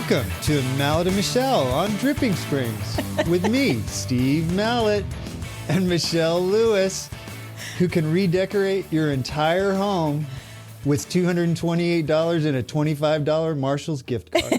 Welcome to Mallett and Michelle on Dripping Springs with me, Steve Mallett, and Michelle Lewis, who can redecorate your entire home with $228 and a $25 Marshall's gift card.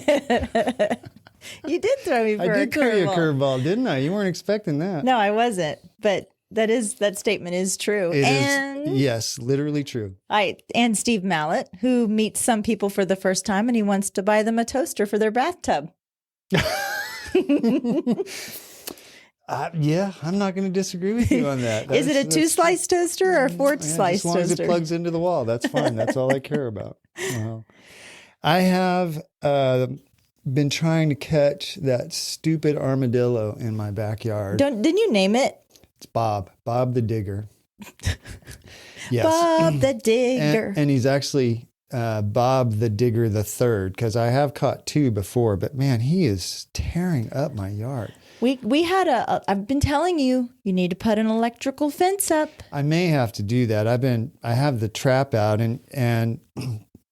You did throw me for a curveball. I did throw you a curveball, didn't I? You weren't expecting that. No, I wasn't. But that statement is true. It is, yes, literally true. And Steve Mallett, who meets some people for the first time and he wants to buy them a toaster for their bathtub. Yeah, I'm not going to disagree with you on that. Is it a 2-slice toaster or a 4-slice toaster? As long as it plugs into the wall, that's fine. That's all I care about. Well, I have been trying to catch that stupid armadillo in my backyard. Didn't you name it? It's Bob the Digger. Yes. Bob the Digger. And he's actually Bob the Digger the Third, because I have caught 2 before, but man, he is tearing up my yard. We had I've been telling you need to put an electrical fence up. I may have to do that. I have the trap out and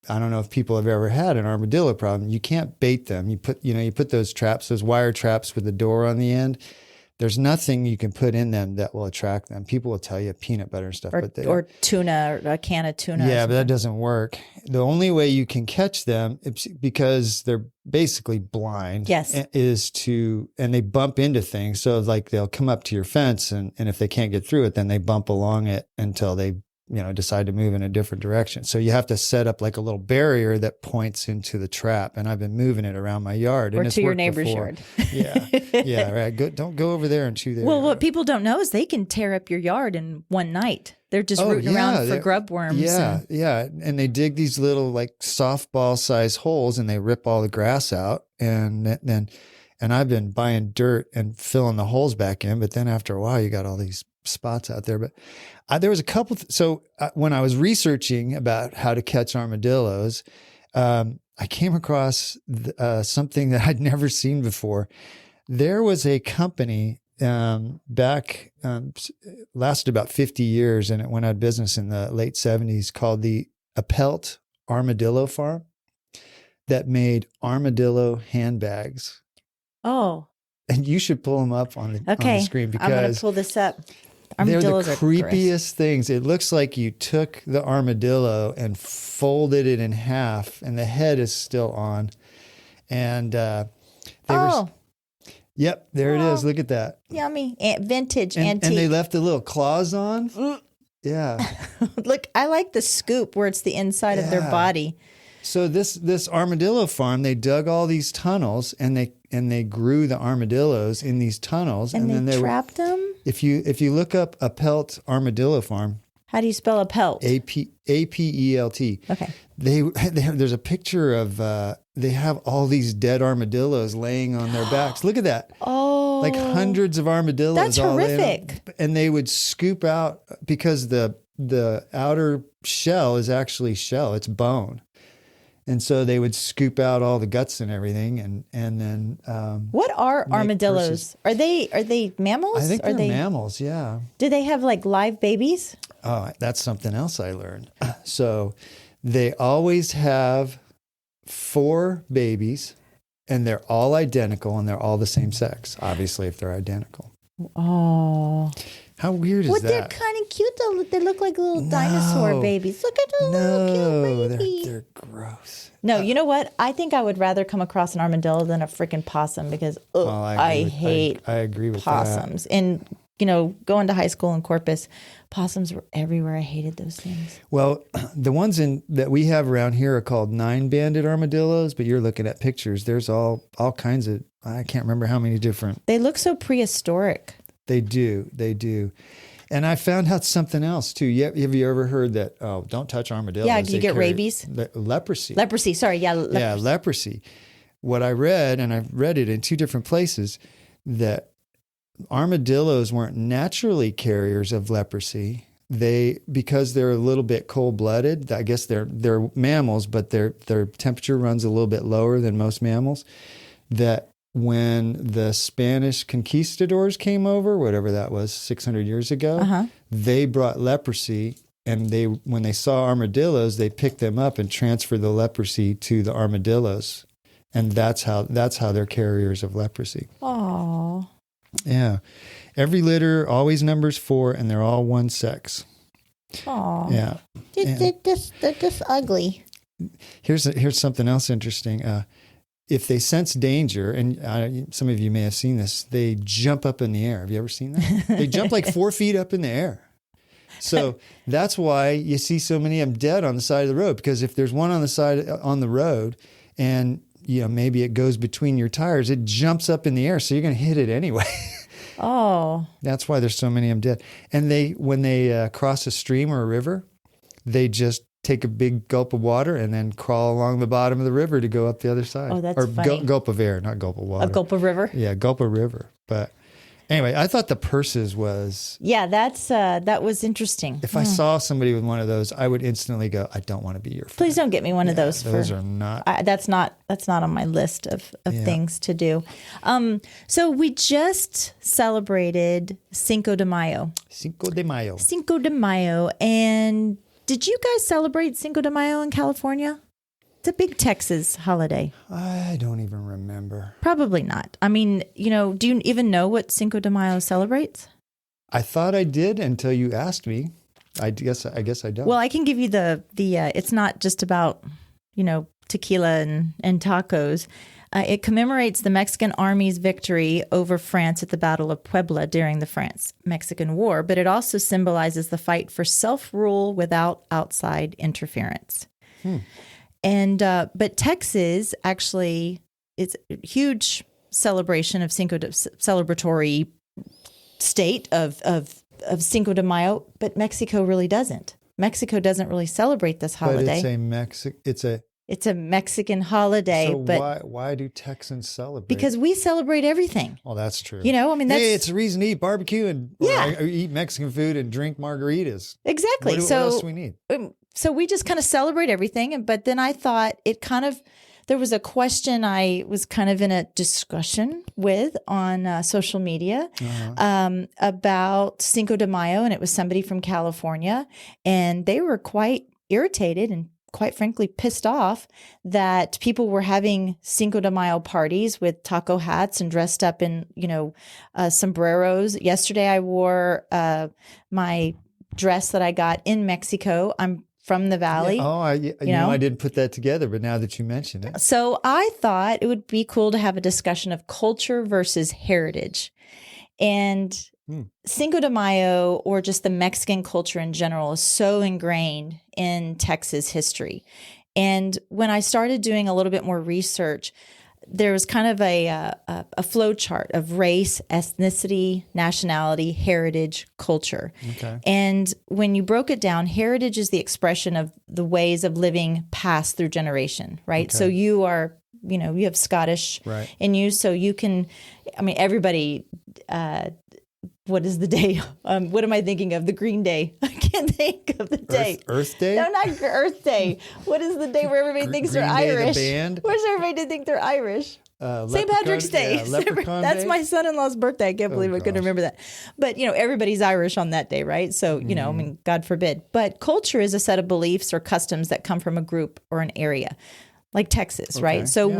I don't know if people have ever had an armadillo problem. You can't bait them. You put those traps, those wire traps with the door on the end. There's nothing you can put in them that will attract them. People will tell you peanut butter and stuff. Or tuna, or a can of tuna. Yeah, but that doesn't work. The only way you can catch them, because they're basically blind, yes, and they bump into things. So like they'll come up to your fence and if they can't get through it, then they bump along it until they decide to move in a different direction. So you have to set up like a little barrier that points into the trap. And I've been moving it around my yard. Or and to your neighbor's yard. Yeah, right. Don't go over there and chew there. Well, what people don't know is they can tear up your yard in one night. They're just rooting around for grub worms. Yeah. And they dig these little like softball size holes and they rip all the grass out. And I've been buying dirt and filling the holes back in. But then after a while, you got all these spots out there. But there was a couple. When I was researching about how to catch armadillos, I came across something that I'd never seen before. There was a company back, lasted about 50 years, and it went out of business in the late 70s, called the Ep.20 Armadillo Farm, that made armadillo handbags. Oh. And you should pull them up on the screen, because I'm going to pull this up. Armadillos they're the creepiest things. It looks like you took the armadillo and folded it in half, and the head is still on. And yep, there it is. Look at that. Yummy. Vintage antique. And they left the little claws on. Yeah. Look, I like the scoop where it's the inside of their body. So this armadillo farm, they dug all these tunnels and they grew the armadillos in these tunnels, and then they trapped them. If you look up Ep.20 Armadillo Farm, how do you spell Ep.20? Apelt. Okay. There's a picture of they have all these dead armadillos laying on their backs. Look at that. Oh, like hundreds of armadillos. That's horrific. And they would scoop out, because the outer shell is actually shell. It's bone. And so they would scoop out all the guts and everything, and then what are armadillos? Are they mammals? I think they're mammals. Yeah. Do they have like live babies? Oh, that's something else I learned. So they always have 4 babies, and they're all identical, and they're all the same sex. Obviously, if they're identical. Oh. How weird is that? They're kind of cute though. They look like little dinosaur babies. Look at the little cute baby. They're gross. No, you know what? I think I would rather come across an armadillo than a freaking possum, because I hate I agree with possums. That. And going to high school in Corpus, possums were everywhere. I hated those things. Well, the ones that we have around here are called 9-banded armadillos, but you're looking at pictures. There's all kinds of, I can't remember how many different. They look so prehistoric. They do. And I found out something else too. Have you ever heard that, don't touch armadillos? Yeah, you get rabies? Leprosy. Leprosy, sorry. Yeah, leprosy. Yeah, leprosy. What I read, and I've read it in 2 different places, that armadillos weren't naturally carriers of leprosy. Because they're a little bit cold-blooded, I guess they're mammals, but their temperature runs a little bit lower than most mammals, that when the Spanish conquistadors came over, whatever that was, 600 years ago, they brought leprosy, and when they saw armadillos, they picked them up and transferred the leprosy to the armadillos. And that's how they're carriers of leprosy. Oh. Yeah. Every litter always numbers 4, and they're all one sex. Oh. Yeah. They're just ugly. Here's something else interesting. If they sense danger, and some of you may have seen this, they jump up in the air. Have you ever seen that? They jump like 4 feet up in the air. So that's why you see so many of them dead on the side of the road, because if there's one on the side on the road and maybe it goes between your tires, it jumps up in the air. So you're going to hit it anyway. Oh. That's why there's so many of them dead. And when they cross a stream or a river, they just take a big gulp of water and then crawl along the bottom of the river to go up the other side. Oh, that's funny. Gulp of air, not gulp of water. A gulp of river? Yeah, gulp of river. But anyway, I thought the purses was... Yeah, that was interesting. If I saw somebody with one of those, I would instantly go, I don't want to be your friend. Please don't get me one of those. Those are not... that's not on my list of things to do. So we just celebrated Cinco de Mayo. Cinco de Mayo. Cinco de Mayo. And did you guys celebrate Cinco de Mayo in California? It's a big Texas holiday. I don't even remember. Probably not. I mean, do you even know what Cinco de Mayo celebrates? I thought I did until you asked me. I guess I don't. Well, I can give you the it's not just about, tequila and tacos. It commemorates the Mexican army's victory over France at the Battle of Puebla during the France-Mexican War, but it also symbolizes the fight for self-rule without outside interference. And but Texas actually is a huge celebration of celebratory state of Cinco de Mayo, but Mexico really doesn't. Mexico doesn't really celebrate this holiday. But it's a Mexican holiday. So but why do Texans celebrate? Because we celebrate everything. Oh, that's true. That's it's a reason to eat barbecue and or eat Mexican food and drink margaritas. Exactly. What else do we need? So we just kind of celebrate everything. But then I thought there was a question I was kind of in a discussion with on social media about Cinco de Mayo. And it was somebody from California. And they were quite irritated and quite frankly pissed off that people were having Cinco de Mayo parties with taco hats and dressed up in, sombreros. Yesterday I wore my dress that I got in Mexico. I'm from the Valley. Yeah. I didn't put that together, but now that you mention it. So I thought it would be cool to have a discussion of culture versus heritage. And Cinco de Mayo, or just the Mexican culture in general, is so ingrained in Texas history. And when I started doing a little bit more research, there was kind of a flow chart of race, ethnicity, nationality, heritage, culture. Okay. And when you broke it down, heritage is the expression of the ways of living passed through generation, right? Okay. So you are, you have Scottish in you, so you can, everybody, what is the day? What am I thinking of? The Green Day. I can't think of the day. Earth Day? No, not Earth Day. What is the day where everybody thinks they're Green Day, Irish? the band? Where's everybody to think they're Irish? St. Patrick's Day. Yeah, Leprechaun That's Day? my son-in-law's birthday. I can't believe I couldn't remember that. But, everybody's Irish on that day, right? So, God forbid. But culture is a set of beliefs or customs that come from a group or an area. Like Texas, right? So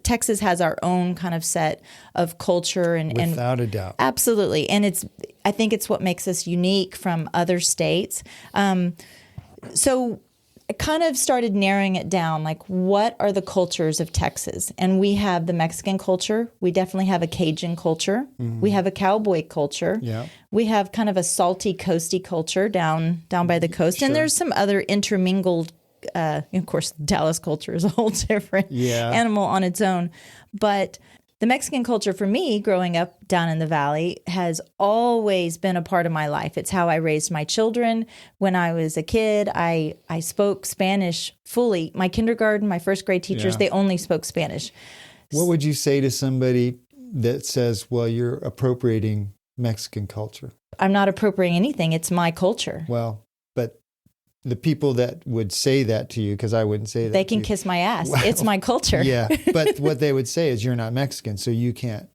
Texas has our own kind of set of culture and without a doubt. Absolutely. And I think it's what makes us unique from other states. So I kind of started narrowing it down, like what are the cultures of Texas? And we have the Mexican culture. We definitely have a Cajun culture. Mm-hmm. We have a cowboy culture. Yeah. We have kind of a salty, coasty culture down by the coast. Sure. And there's some other intermingled of course, Dallas culture is a whole different animal on its own. But the Mexican culture for me, growing up down in the Valley, has always been a part of my life. It's how I raised my children. When I was a kid, I spoke Spanish fully. My kindergarten, my first grade teachers, they only spoke Spanish. What would you say to somebody that says, well, you're appropriating Mexican culture? I'm not appropriating anything. It's my culture. Well, but the people that would say that to you, because I wouldn't say that. They can kiss my ass. Well, it's my culture. Yeah, but what they would say is you're not Mexican, so you can't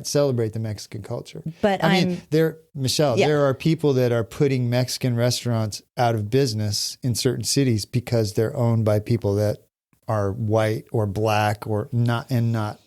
celebrate the Mexican culture. But Michelle, there are people that are putting Mexican restaurants out of business in certain cities because they're owned by people that are white or black or not, and not.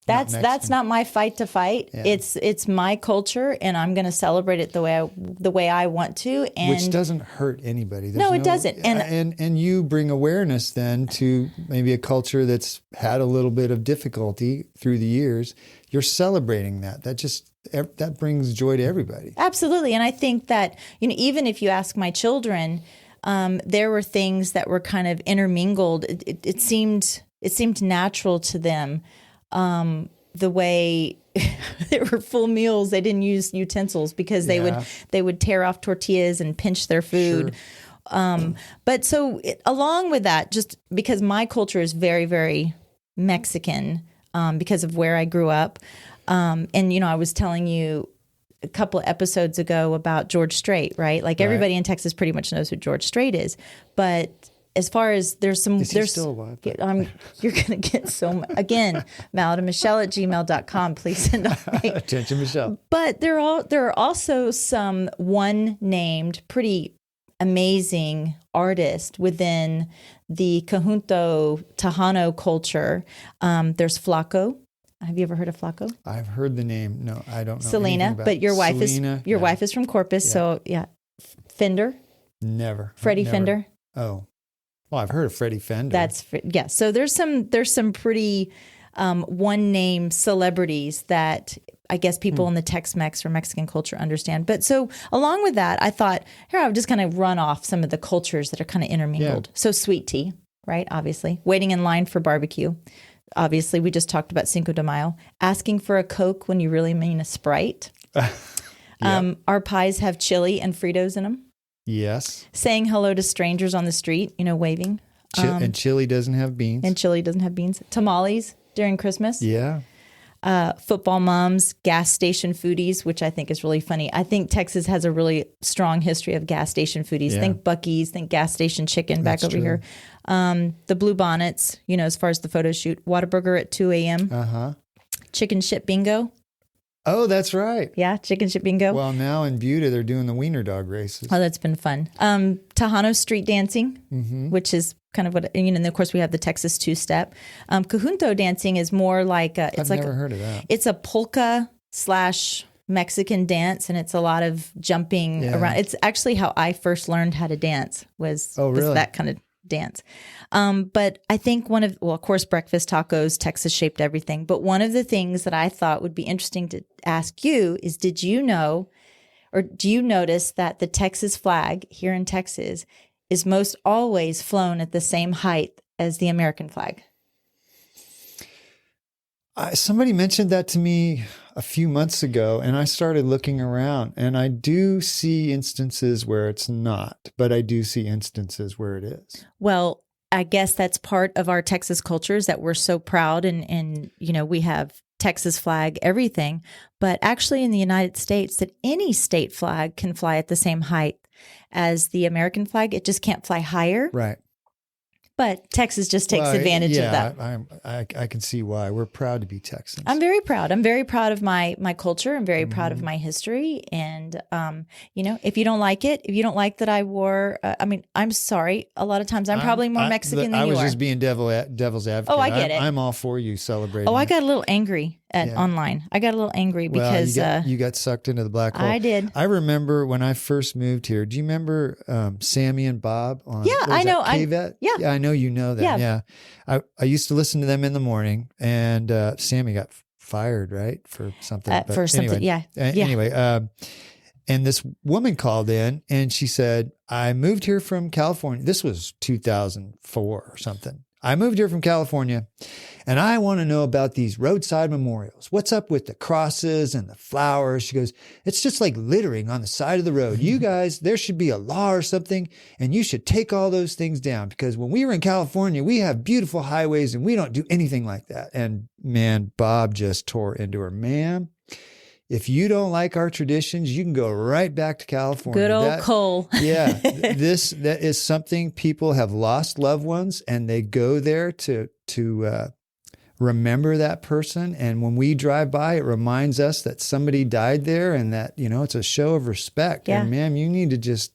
That's not my fight to fight. Yeah. It's my culture, and I'm going to celebrate it the way I want to. And which doesn't hurt anybody. No, it doesn't. And you bring awareness then to maybe a culture that's had a little bit of difficulty through the years. You're celebrating that. That brings joy to everybody. Absolutely. And I think that, even if you ask my children, there were things that were kind of intermingled. It seemed natural to them. The way they were full meals, they didn't use utensils because they would tear off tortillas and pinch their food. Sure. But so along with that, just because my culture is very, very Mexican, because of where I grew up. And, I was telling you a couple of episodes ago about George Strait, right? Like everybody in Texas pretty much knows who George Strait is, but as far as there's still alive? You're going to get so much. Again, Mallett and Michelle at gmail.com. Please send on me. Attention, Michelle. But there are also some one-named, pretty amazing artists within the Conjunto Tejano culture. There's Flaco. Have you ever heard of Flaco? I've heard the name. No, I don't know. Selena, but your wife is from Corpus, so yeah. Fender. Never. Freddie Fender. Oh. Well, I've heard of Freddie Fender. So there's some pretty one-name celebrities that I guess people in the Tex-Mex or Mexican culture understand. But so along with that, I thought, here, I would just kind of run off some of the cultures that are kind of intermingled. Yeah. So sweet tea, right? Obviously. Waiting in line for barbecue. Obviously, we just talked about Cinco de Mayo. Asking for a Coke when you really mean a Sprite. Our pies have chili and Fritos in them. Yes. Saying hello to strangers on the street, waving. And chili doesn't have beans. Tamales during Christmas. Yeah. Football moms, gas station foodies, which I think is really funny. I think Texas has a really strong history of gas station foodies. Yeah. Think Buc-ee's, think gas station chicken back over here. The blue bonnets, as far as the photo shoot. Whataburger at 2 a.m. Uh-huh. Chicken shit bingo. Oh, that's right. Yeah, chicken shit bingo. Well, now in Buda, they're doing the wiener dog races. Oh, that's been fun. Tejano street dancing, which is kind of what, and of course we have the Texas two-step. Conjunto dancing is more like I've never heard of that. It's a polka / Mexican dance, and it's a lot of jumping around. It's actually how I first learned how to dance was that kind of dance. But I think of course, breakfast tacos, Texas shaped everything. But one of the things that I thought would be interesting to ask you is, did you know, or do you notice that the Texas flag here in Texas is most always flown at the same height as the American flag? Somebody mentioned that to me a few months ago, and I started looking around, and I do see instances where it's not, but I do see instances where it is. Well, I guess that's part of our Texas culture, is that we're so proud and we have Texas flag, everything. But actually in the United States, that any state flag can fly at the same height as the American flag. It just can't fly higher. Right. But Texas just takes advantage of that. I can see why. We're proud to be Texans. I'm very proud. I'm very proud of my culture. I'm very proud of my history. And, if you don't like it, if you don't like that I wore, I'm sorry. A lot of times I'm probably more Mexican than you are. I was just being devil's advocate. Oh, I get it. I'm all for you celebrating. Oh, I got a little angry online. I got a little angry because you got sucked into the black hole. I did. I remember when I first moved here. Do you remember Sammy and Bob on I know. KVET? Yeah, I know you know them. Yeah. I used to listen to them in the morning, and Sammy got fired, right, for something. Anyway, and this woman called in, and she said, "I moved here from California." This was 2004 or something. I moved here from California, and I want to know about these roadside memorials. What's up with the crosses and the flowers? She goes, it's just like littering on the side of the road. You guys, there should be a law or something, and you should take all those things down, because when we were in California, we have beautiful highways, and we don't do anything like that. And man, Bob just tore into her. Ma'am, if you don't like our traditions, you can go right back to California. Good old coal. Yeah. That is something. People have lost loved ones, and they go there to remember that person. And when we drive by, it reminds us that somebody died there, and that, it's a show of respect. Yeah. And ma'am, you need to just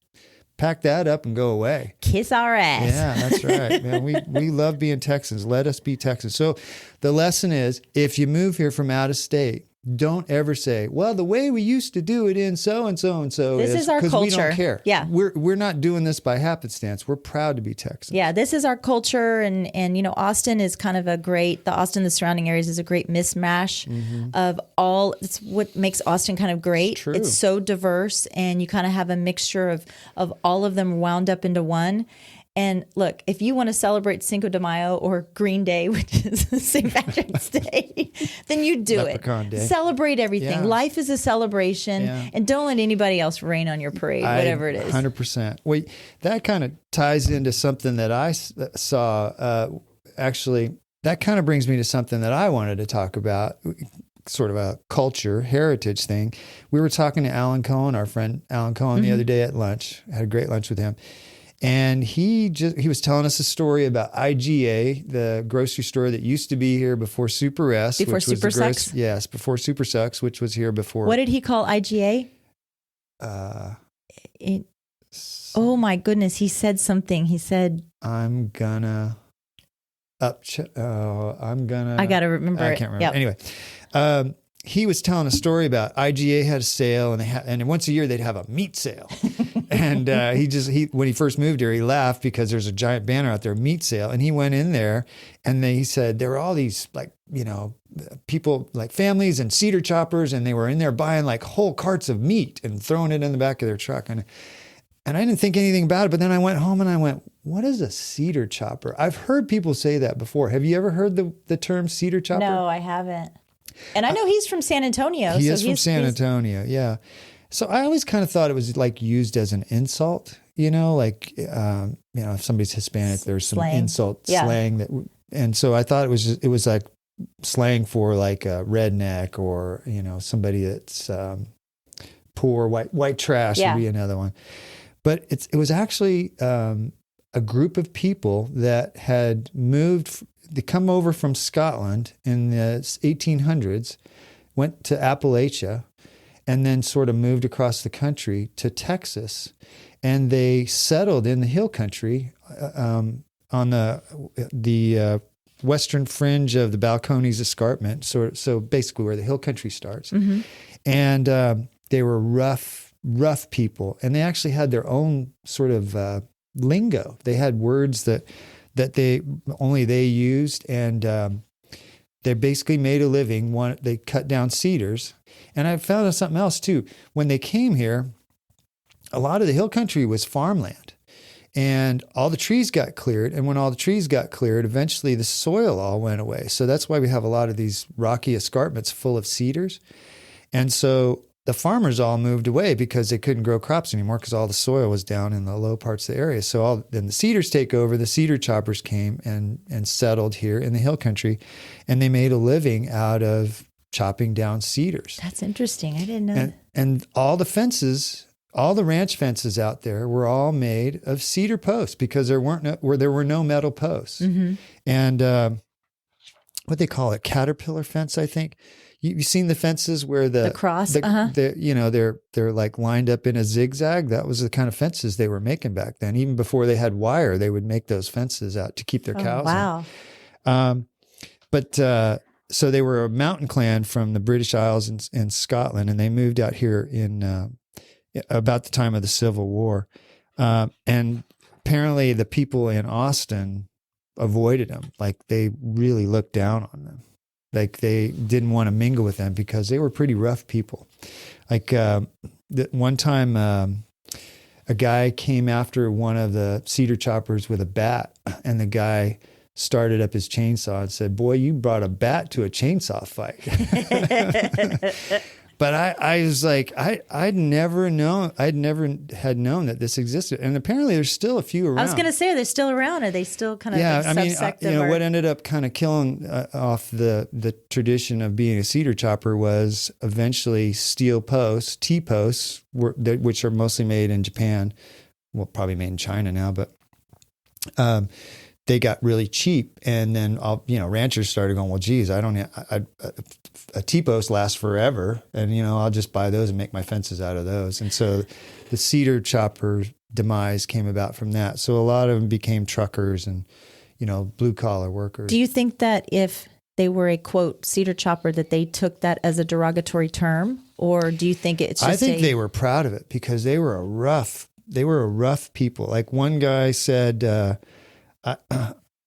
pack that up and go away. Kiss our ass. Yeah, that's right, man. We love being Texans. Let us be Texans. So the lesson is, if you move here from out of state, don't ever say, well, the way we used to do it in so and so and so This is our because we culture. don't care. Yeah. We're not doing this by happenstance. We're proud to be Texans. Yeah, this is our culture, and Austin is kind of the surrounding areas is a great mismatch of all. It's what makes Austin kind of great. True. It's so diverse, and you kind of have a mixture of all of them wound up into one. And look, if you want to celebrate Cinco de Mayo or Green Day, which is St. Patrick's Day, then you do Leprechaun it. Day. Celebrate everything. Yeah. Life is a celebration, and don't let anybody else rain on your parade, whatever it is. 100%. Well, that kind of ties into something that I saw. Actually, that kind of brings me to something that I wanted to talk about, sort of a culture, heritage thing. We were talking to Alan Cohen, our friend Alan Cohen, the other day at lunch. I had a great lunch with him. And he was telling us a story about IGA, the grocery store that used to be here before Super S. Before which was Super Sucks? Yes, before Super Sucks, which was here before. What did he call IGA? Oh my goodness, he said something. He said, I'm gonna I gotta remember it. I can't remember. Yep. Anyway, he was telling a story about IGA had a sale, and once a year they'd have a meat sale. And when he first moved here, he laughed because there's a giant banner out there, meat sale. And he went in there, and he said there were all these people, like families and cedar choppers, and they were in there buying like whole carts of meat and throwing it in the back of their truck. And I didn't think anything about it, but then I went home and I went, what is a cedar chopper? I've heard people say that before. Have you ever heard the term cedar chopper? No, I haven't. And I know he's from San Antonio. He is from San Antonio, yeah. So I always kind of thought it was like used as an insult, like, if somebody's Hispanic, there's some insult slang and so I thought it was like slang for like a redneck or, somebody that's poor, white trash would be another one. But it was actually a group of people that had moved. They come over from Scotland in the 1800s, went to Appalachia, and then sort of moved across the country to Texas. And they settled in the hill country on the western fringe of the Balcones Escarpment, so basically where the hill country starts. Mm-hmm. And they were rough people. And they actually had their own sort of lingo. They had words that they used, and they basically made a living. They cut down cedars, and I found out something else too. When they came here, a lot of the hill country was farmland, and all the trees got cleared. And when all the trees got cleared, eventually the soil all went away. So that's why we have a lot of these rocky escarpments full of cedars. And so the farmers all moved away because they couldn't grow crops anymore because all the soil was down in the low parts of the area. So then the cedars take over. The cedar choppers came and settled here in the hill country, and they made a living out of chopping down cedars. That's interesting. I didn't know that. And all the fences, all the ranch fences out there were all made of cedar posts because there were no metal posts. Mm-hmm. And what they call it, caterpillar fence, I think. You've seen the fences where the cross, they're like lined up in a zigzag. That was the kind of fences they were making back then. Even before they had wire, they would make those fences out to keep their cows. Wow. So they were a mountain clan from the British Isles and Scotland, and they moved out here in about the time of the Civil War. And apparently the people in Austin avoided them. Like they really looked down on them. Like they didn't want to mingle with them because they were pretty rough people. Like one time a guy came after one of the cedar choppers with a bat, and the guy started up his chainsaw and said, "Boy, you brought a bat to a chainsaw fight." But I was like, I'd never known that this existed, and apparently there's still a few around. I was going to say, they're still around. Are they still kind of subsect of what ended up kind of killing off the tradition of being a cedar chopper was eventually steel posts, T-posts, which are mostly made in Japan. Well, probably made in China now, but they got really cheap, and then ranchers started going, well, geez, a T-post lasts forever, and I'll just buy those and make my fences out of those. And so the cedar chopper demise came about from that. So a lot of them became truckers and blue collar workers. Do you think that if they were a quote cedar chopper that they took that as a derogatory term, or do you think it's just I think they were proud of it because they were a rough people. Like one guy said,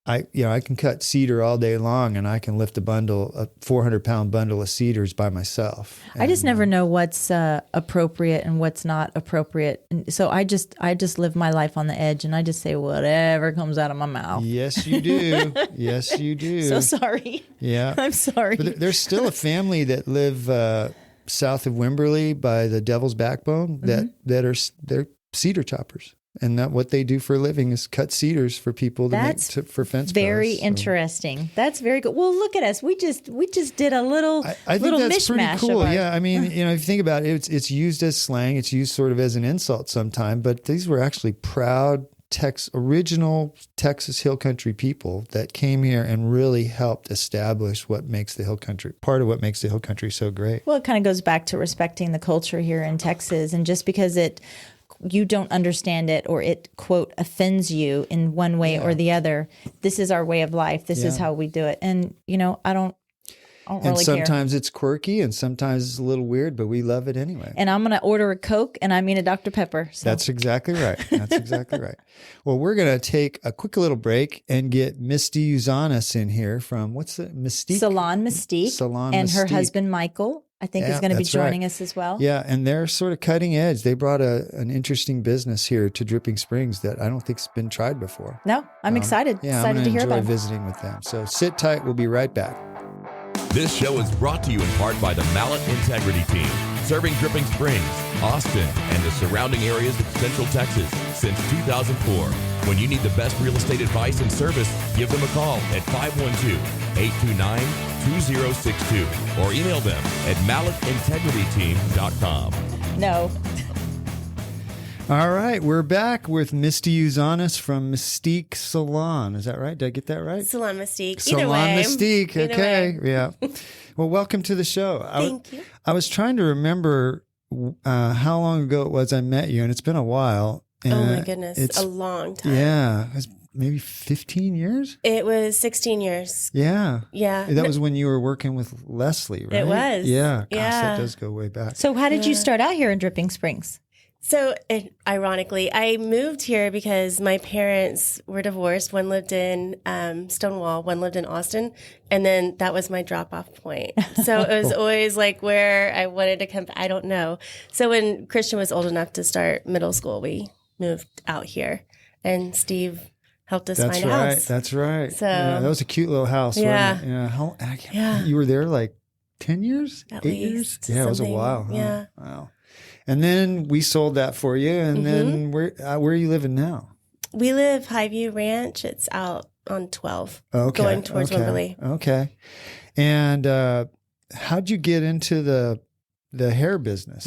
I can cut cedar all day long, and I can lift a 400-pound bundle of cedars by myself. I just never know what's appropriate and what's not appropriate. And so I just live my life on the edge, and I just say whatever comes out of my mouth. Yes, you do. Yes, you do. So sorry. Yeah. I'm sorry. But there's still a family that live south of Wimberley by the Devil's Backbone they're cedar choppers. And that what they do for a living is cut cedars for people for fence very posts. Interesting. That's very good. Well, look at us. We just did a little I think that's pretty mishmash. Cool. Yeah, I mean, if you think about it, it's used as slang. It's used sort of as an insult sometimes. But these were actually proud original Texas Hill Country people that came here and really helped establish what makes the Hill Country, part of what makes the Hill Country so great. Well, it kind of goes back to respecting the culture here in Texas, and just because you don't understand it or it, quote, offends you in one way or the other, this is our way of life. This is how we do it. And, I don't really care. And sometimes it's quirky and sometimes it's a little weird, but we love it anyway. And I'm going to order a Coke and I mean a Dr. Pepper. So. That's exactly right. That's exactly right. Well, we're going to take a quick little break and get Misty Uzanis in here from, what's it? Mystique? Salon Mystique. Salon and Mystique. her husband, Michael, I think is going to be joining us as well. Yeah, and they're sort of cutting edge. They brought an interesting business here to Dripping Springs that I don't think's been tried before. No, I'm excited. Yeah, excited to hear about it. I'm going to enjoy visiting with them. So sit tight. We'll be right back. This show is brought to you in part by the Mallett Integrity Team, serving Dripping Springs, Austin, and the surrounding areas of Central Texas since 2004. When you need the best real estate advice and service, give them a call at 512-829-2062 or email them at mallettintegrityteam.com. No. All right, we're back with Misty Uzanis from Mystique Salon. Is that right? Did I get that right? Salon Mystique. Salon Mystique. Either Okay. way. Yeah. Well, welcome to the show. Thank you. I was trying to remember how long ago it was I met you, and it's been a while. Oh my goodness, a long time. Yeah, it was maybe 15 years? It was 16 years. Yeah. Yeah. That was when you were working with Leslie, right? It was. Yeah. Gosh, Yeah. that does go way back. So how did you start out here in Dripping Springs? So, ironically, I moved here because my parents were divorced. One lived in Stonewall, one lived in Austin, and then that was my drop-off point. So it was always like where I wanted to come. I don't know. So when Christian was old enough to start middle school, we moved out here, and Steve helped us find a house. That's right. So yeah, that was a cute little house. Yeah. Wasn't it? Yeah. You were there like 10 years? At 8 years? least, Yeah, it was a something. while. Huh? Yeah. Wow. And then we sold that for you. And then where are you living now? We live Highview Ranch. It's out on 12, Okay. going towards Wimberley. Okay. And how'd you get into the hair business?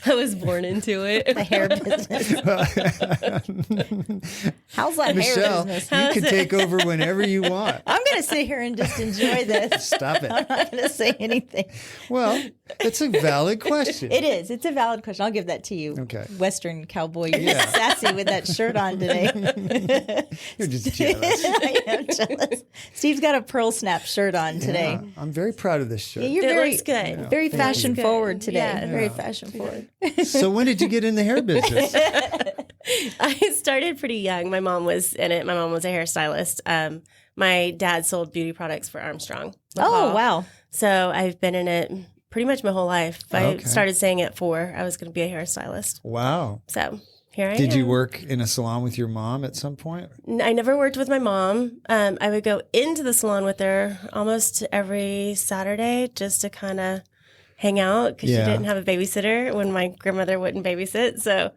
I was born into it. The hair business. How's that Michelle, hair business? you can take over whenever you want. I'm going to sit here and just enjoy this. Stop it. I'm not going to say anything. Well, it's a valid question. It is. It's a valid question. I'll give that to you. Okay. Western cowboy. You're Yeah. sassy with that shirt on today. You're just jealous. I am jealous. Steve's got a pearl snap shirt on today. Yeah, I'm very proud of this shirt. Yeah, you're It very looks good. Very It fashion looks good. forward today. Yeah. Very fashion forward. So when did you get in the hair business? I started pretty young. My mom was in it. My mom was a hairstylist. My dad sold beauty products for Armstrong. Oh, wow. So I've been in it pretty much my whole life. I Okay. started saying at 4 I was going to be a hairstylist. Wow. So here I am. Did you work in a salon with your mom at some point? I never worked with my mom. I would go into the salon with her almost every Saturday just to kind of hang out because Yeah. she didn't have a babysitter when my grandmother wouldn't babysit. So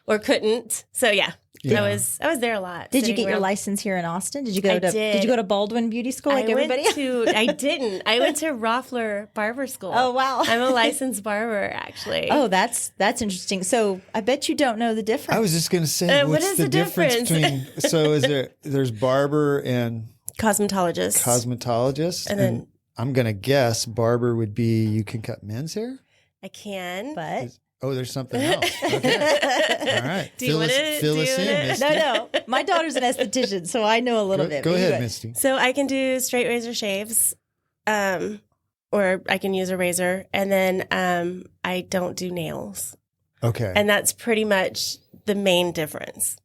or couldn't. So yeah. Yeah. I was there a lot. Did you get sitting your around. license here in Austin? Did you go I to did. Did you go to Baldwin Beauty School like everybody? I didn't. I went to Roffler Barber School. Oh, wow. I'm a licensed barber, actually. Oh, that's interesting. So I bet you don't know the difference. I was just going to say, what what's is the the difference difference? between? So there's barber and Cosmetologist. cosmetologist, And then- I'm going to guess barber would be you can cut men's hair. I can. but Oh, there's something else. Okay. All right. Do you want to fill us in, Misty. no. My daughter's an esthetician, so I know a little bit. Go ahead, But- Misty. So I can do straight razor shaves, or I can use a razor, and then I don't do nails, Okay. and that's pretty much the main difference.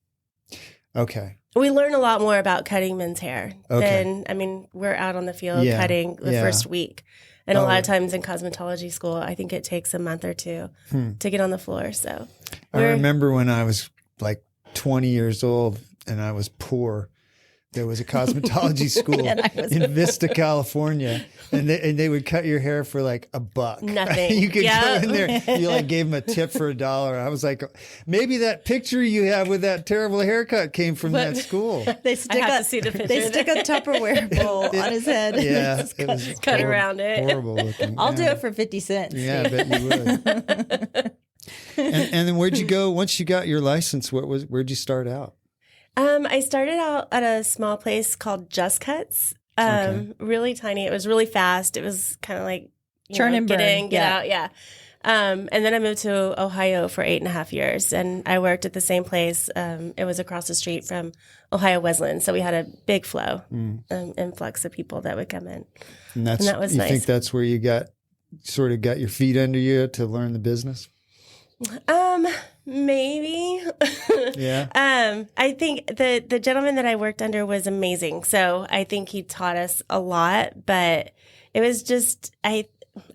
Okay. We learn a lot more about cutting men's hair Okay. than, I mean, we're out on the field Yeah. cutting the Yeah. first week. And a Oh. lot of times in cosmetology school, I think it takes a month or two to get on the floor. So I remember when I was like 20 years old and I was poor. There was a cosmetology school And I was- in Vista, California, and they would cut your hair for like $1. Nothing. You could Yeah. go in there, you like gave them a tip for $1. I was like, maybe that picture you have with that terrible haircut came from that school. They stick have a to see the they picture. stick a Tupperware bowl on his head. Yeah, Just it was cut around it. horrible looking. I'll do Yeah. it for 50 cents. Yeah, I bet you would. and then where'd you go once you got your license? Where'd you start out? I started out at a small place called Just Cuts. Really tiny. It was really fast. It was kind of like Churn and get burn. in, get Yeah. out. Yeah. And then I moved to Ohio for 8.5 years, and I worked at the same place. It was across the street from Ohio Wesleyan, so we had a big flow, influx of people that would come in. And that's that was you nice. think that's where you got your feet under you to learn the business? Maybe. Yeah. I think the gentleman that I worked under was amazing. So I think he taught us a lot, but it was just, I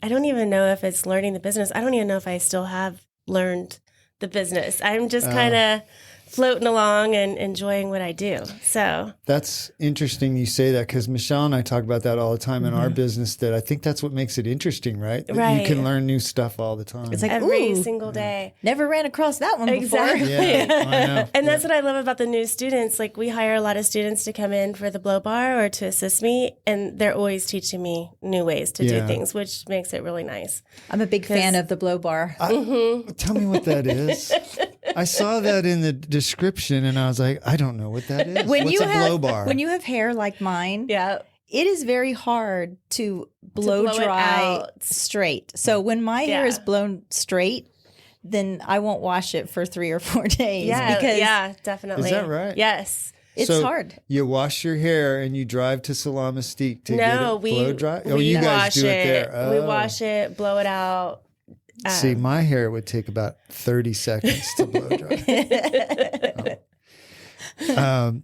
don't even know if it's learning the business. I don't even know if I still have learned the business. I'm just kind of floating along and enjoying what I do. So That's interesting you say that because Michelle and I talk about that all the time in our business, that I think that's what makes it interesting, right? That Right. you can learn new stuff all the time. It's like, every ooh, single day. never ran across that one Exactly. before. Yeah, I know. And that's what I love about the new students. Like, we hire a lot of students to come in for the blow bar or to assist me, and they're always teaching me new ways to Yeah. do things, which makes it really nice. I'm a big fan of the blow bar. Tell me what that is. I saw that in the description and I was like, I don't know what that is. What's a blow bar? When you have hair like mine, Yeah. it is very hard to blow blow it dry out. straight. So when my hair Yeah. is blown straight, then I won't wash it for 3 or 4 days Yeah, because yeah, definitely. Is that right? Yes. it's So hard. You wash your hair and you drive to Salon Mystique to get No, it we blow dry? Oh, we you guys wash do it there. We Oh. wash it, blow it out. See, my hair would take about 30 seconds to blow dry. And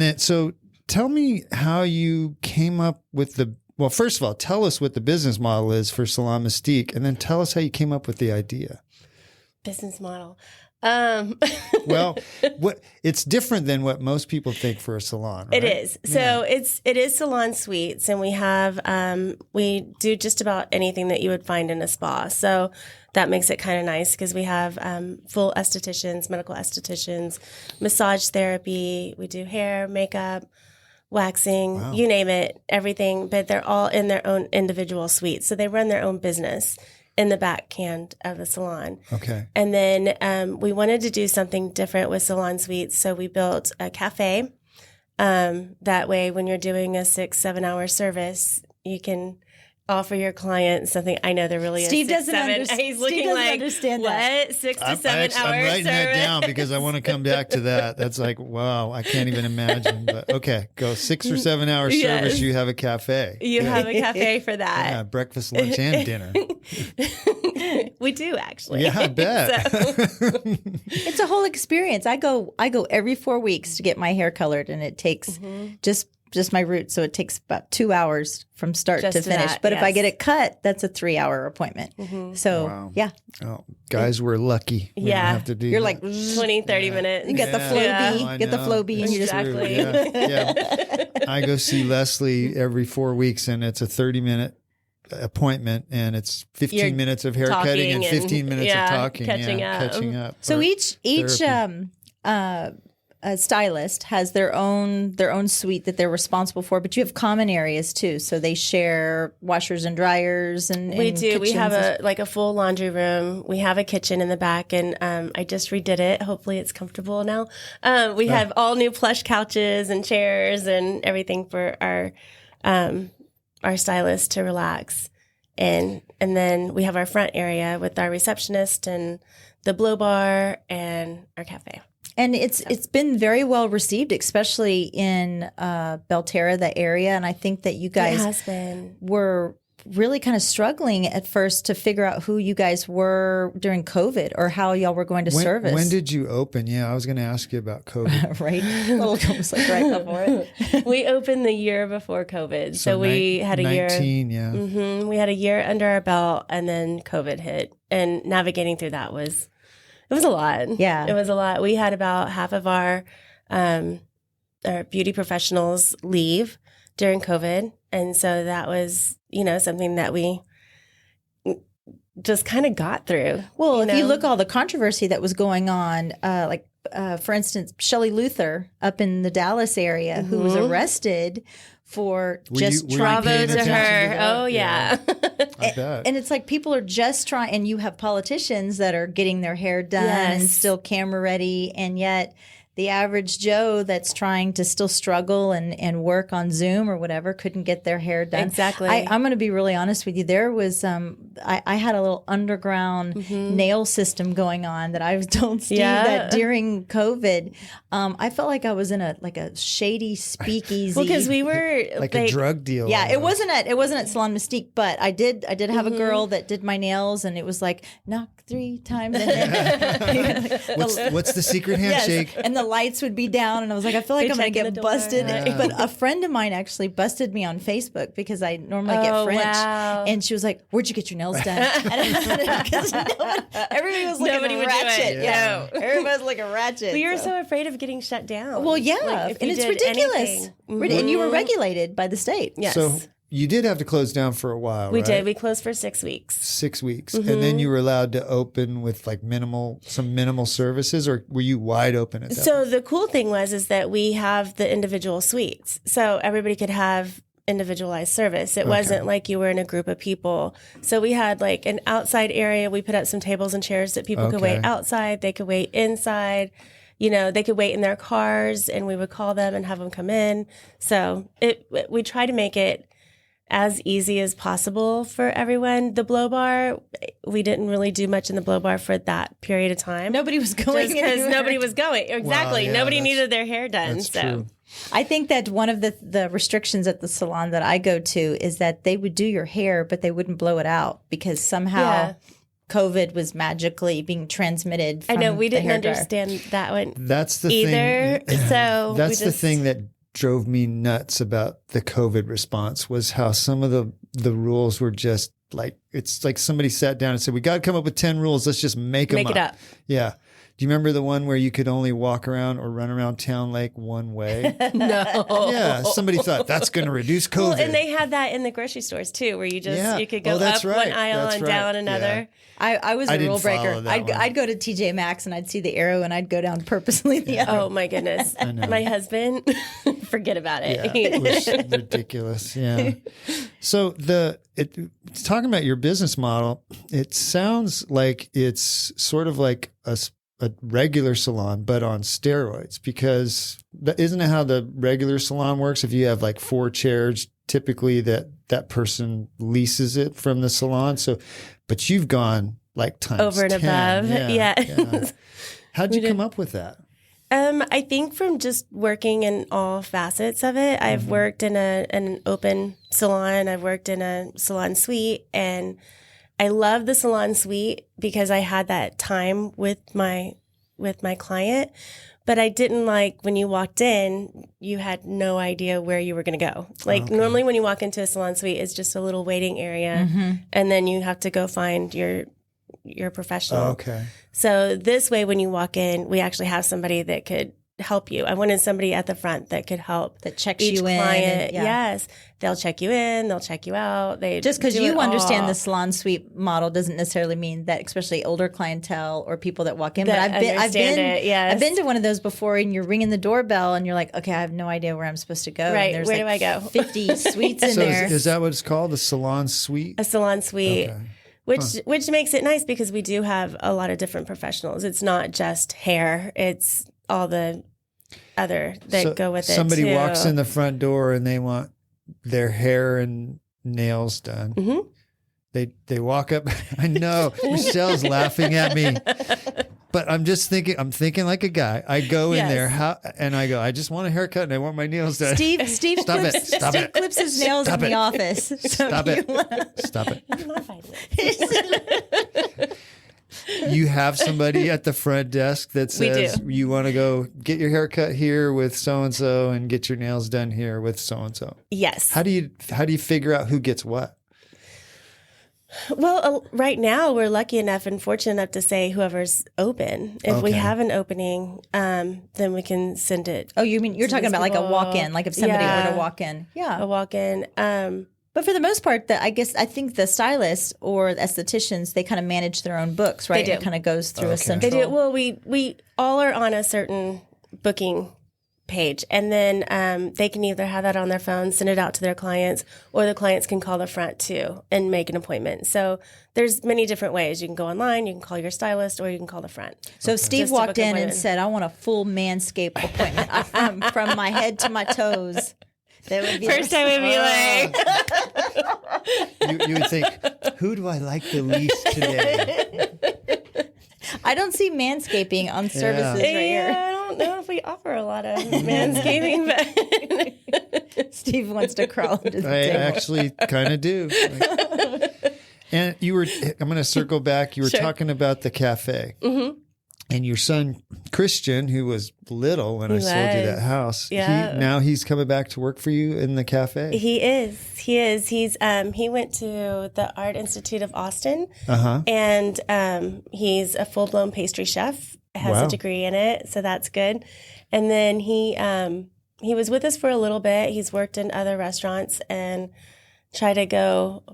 then, so tell me how you came up with well, first of all, tell us what the business model is for Salon Mystique, and then tell us how you came up with the idea. Business model. Well, it's different than what most people think for a salon, right? It is. So it is salon suites, and we have we do just about anything that you would find in a spa. So that makes it kind of nice because we have full estheticians, medical estheticians, massage therapy. We do hair, makeup, waxing, you name it, everything. But they're all in their own individual suites, so they run their own business in the back end of the salon. Okay. And then we wanted to do something different with salon suites. So we built a cafe. That way, when you're doing a 6-7 hour service, you can offer your client something. I know there really Steve is 6, doesn't 7. understand. He's looking like, understand what? that. 6 to 7 hours I'm writing that service? down because I want to come back to that. That's like, wow, I can't even imagine. But okay, go 6 or 7 hour service. Yes. You have a cafe. You have a cafe for that. Yeah, breakfast, lunch, and dinner. We do, actually. Yeah, I bet. It's a whole experience. I go every 4 weeks to get my hair colored, and it takes just my roots, so it takes about 2 hours from start Just to finish. that, But if I yes. get it cut, that's a 3-hour appointment. So Wow. yeah, Oh, guys, we're lucky. We Yeah. don't have to do you're that. like 20, 30 minutes. you get the Yeah. flow Yeah. bee, I get the know. flow bee, and you just It's true. Exactly. Yeah. I go see Leslie every 4 weeks, and it's a 30-minute appointment, and it's 15 You're minutes of hair cutting and 15 minutes of talking, catching up. So or each a stylist has their own suite that they're responsible for, but you have common areas too. So they share washers and dryers, and we do. We have kitchens. a full laundry room. We have a kitchen in the back, and I just redid it. Hopefully, it's comfortable now. We have all new plush couches and chairs and everything for our stylist to relax. And then we have our front area with our receptionist and the blow bar and our cafe. And it's been very well received, especially in Belterra, the area. And I think that you guys were really kind of struggling at first to figure out who you guys were during COVID or how y'all were going to service. When did you open? Yeah, I was going to ask you about COVID. Right? Almost like right before it. We opened the year before COVID. So we had a 19, year. yeah. Mm-hmm, we had a year under our belt, and then COVID hit. And navigating through that was a lot. Yeah. It was a lot. We had about half of our beauty professionals leave during COVID. And so that was, something that we just kind of got through. Well, if you look all the controversy that was going on, for instance, Shelley Luther up in the Dallas area, who was arrested for bravo to her. Oh, yeah. I bet. And it's like people are just trying, and you have politicians that are getting their hair done and still camera ready, and yet the average Joe that's trying to still struggle and work on Zoom or whatever couldn't get their hair done. Exactly. I'm going to be really honest with you. There was I had a little underground nail system going on that I was told Steve that during COVID, I felt like I was in a shady speakeasy. Well, because we were like a drug deal. Yeah, it wasn't at Salon Mystique, but I did have a girl that did my nails, and it was like knock 3 times. And What's the secret handshake? And the lights would be down, and I was like, I feel like I'm going to get busted. Yeah. But a friend of mine actually busted me on Facebook because I normally get French. Wow. And she was like, where'd you get your nails done? Because everybody was like Nobody a would do it. ratchet. Yeah. Everybody was like a ratchet. We were so afraid of getting shut down. Well, yeah. Like, and it's ridiculous. And you were regulated by the state. Yes. So you did have to close down for a while, We right? did. We closed for 6 weeks. 6 weeks. And then you were allowed to open with like minimal services, or were you wide open at that So point? the cool thing is that we have the individual suites. So everybody could have individualized service. It wasn't like you were in a group of people. So we had like an outside area. We put up some tables and chairs that people could wait outside. They could wait inside. They could wait in their cars, and we would call them and have them come in. So we try to make it as easy as possible for everyone. The blow bar, we didn't really do much in the blow bar for that period of time. Nobody was going because anywhere. nobody was going. Exactly. Well, yeah, nobody needed their hair done. That's So true. I think that one of the restrictions at the salon that I go to is that they would do your hair, but they wouldn't blow it out because somehow COVID was magically being transmitted from I know we the didn't hairdryer. understand that one That's the either. thing. So That's the thing that drove me nuts about the COVID response was how some of the rules were just like, it's like somebody sat down and said, we got to come up with 10 rules. Let's just make them it up. Yeah. Do you remember the one where you could only walk around or run around Town Lake one way? No. Yeah. Somebody thought that's going to reduce COVID. Well, and they had that in the grocery stores too, where you could go up one aisle and down another. I was I a didn't rule breaker. follow that one. I'd go to TJ Maxx and I'd see the arrow and I'd go down purposely the other. Oh my goodness. My husband, forget about it. Yeah, it was ridiculous. Yeah. So talking about your business model, it sounds like it's sort of like a regular salon, but on steroids, because isn't it how the regular salon works? If you have like 4 chairs, typically that person leases it from the salon. So, but you've gone like times over and 10. above. Yeah. How'd you come up with that? I think from just working in all facets of it. I've worked in an open salon. I've worked in a salon suite, and I love the salon suite because I had that time with my client. But I didn't like when you walked in, you had no idea where you were going to go. Like normally when you walk into a salon suite, it's just a little waiting area, and then you have to go find your professional. Oh, okay. So this way, when you walk in, we actually have somebody that could help you. I wanted somebody at the front that could help. That checks each you in. client. Yeah. Yes. They'll check you in. They'll check you out. They Just because do you it understand all. the salon suite model doesn't necessarily mean that, especially older clientele or people that walk in. That But I've understand been, it, yes. I've been to one of those before, and you're ringing the doorbell, and you're like, okay, I have no idea where I'm supposed to go. Right, And there's where do I go? 50 suites in So there. is that what it's called? The salon suite? A salon suite. Okay. Which makes it nice because we do have a lot of different professionals. It's not just hair; it's all the other that go with it. Somebody too. walks in the front door and they want their hair and nails done. Mhm. They walk up. I know Michelle's laughing at me, but I'm just thinking. I'm thinking like a guy. I go in Yes. there and I go. I just want a haircut and I want my nails done. Steve Stop clips, it. Stop Steve it. clips his nails Stop in the it. office. So Stop you it. wanna- Stop it. I'm not fighting it. You have somebody at the front desk that We says do. you want to go get your haircut here with so and so and get your nails done here with so and so. Yes. How do you figure out who gets what? Well, right now we're lucky enough and fortunate enough to say whoever's open. If we Okay. have an opening, then we can send it. Oh, you mean you're talking these about like a people- walk-in, like if somebody Yeah. were to walk in. Yeah. A walk-in. But for the most part, I think the stylists or estheticians, they kind of manage their own books, right? do. It kind of goes through a Okay. central. They do. Well, we all are on a certain booking page, and then they can either have that on their phone, send it out to their clients, or the clients can call the front too and make an appointment. So there's many different ways. You can go online, you can call your stylist, or you can call the front. So if Steve Just to walked book in an and appointment. said, "I want a full manscape appointment from my head to my toes," that would be First I would be like, You would think, who do I like the least today? I don't see manscaping on services right here. I don't know if we offer a lot of manscaping, but Steve wants to crawl into the I table. actually kind of do. And I'm going to circle back. You were Sure. talking about the cafe. Mm-hmm. And your son, Christian, who was little when I sold you that house, Yeah. now he's coming back to work for you in the cafe. he is. He went to the Art Institute of Austin, Uh-huh. and he's a full-blown pastry chef, has Wow. a degree in it, so that's good. And then he was with us for a little bit. He's worked in other restaurants and tried to go,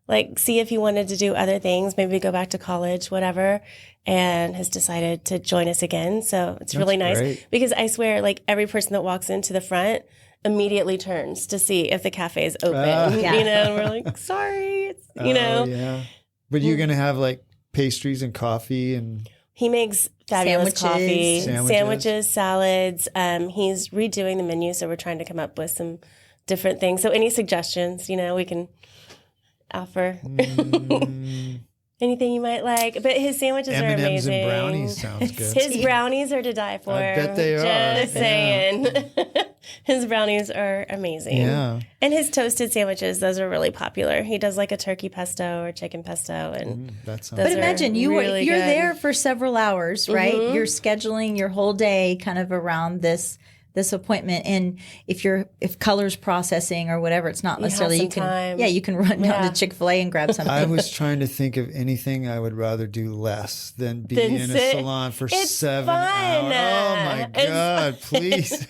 like, see if he wanted to do other things, maybe go back to college, whatever, and has decided to join us again. So it's really nice great. because I swear, like, every person that walks into the front immediately turns to see if the cafe is open, Yeah. you know, and we're like, sorry, it's, you Oh, know. yeah. But you're going to have like pastries and coffee and He makes fabulous coffee, Sandwiches. sandwiches, salads. He's redoing the menu, so we're trying to come up with some different things. So any suggestions, you know, we can offer. Anything you might like. But his sandwiches are M&Ms amazing. and brownies sounds good. His brownies are to die for. I bet they are. Just saying. His brownies are amazing. Yeah. And his toasted sandwiches, those are really popular. He does like a turkey pesto or chicken pesto, and That sounds Those But are imagine you're really good. there for several hours, right? You're scheduling your whole day kind of around this appointment, and if colors processing or whatever, it's not necessarily some you can time. you can run down Yeah. to Chick-fil-A and grab something. I was trying to think of anything I would rather do less than be Than in a sit. salon for It's 7 fun. hours. Oh my It's God, please.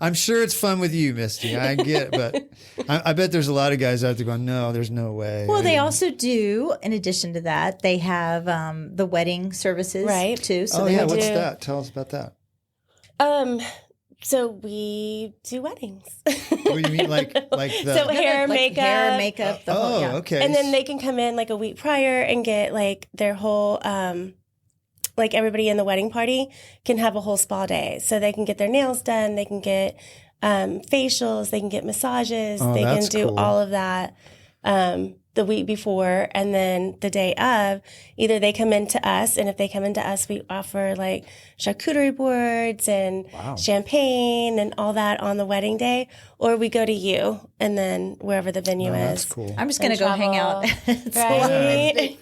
I'm sure it's fun with you, Misty. I get it, but I bet there's a lot of guys out there going, no, there's no way. Well, they also do. In addition to that, they have the wedding services, Right. too. So Oh they yeah, have what's do. that? Tell us about that. So we do weddings. What do you mean, like the? So hair, hair, makeup. makeup. The whole, yeah. Okay. And then they can come in like a week prior and get like their whole, like everybody in the wedding party can have a whole spa day. So they can get their nails done, they can get facials, they can get massages, Oh, they can that's do cool. all of that the week before. And then the day of, either they come into us, and if they come into us, we offer like charcuterie boards and champagne and all that on the wedding day, or we go to you and then wherever the venue Oh, is. that's cool. I'm just going to And go hang out. travel, right?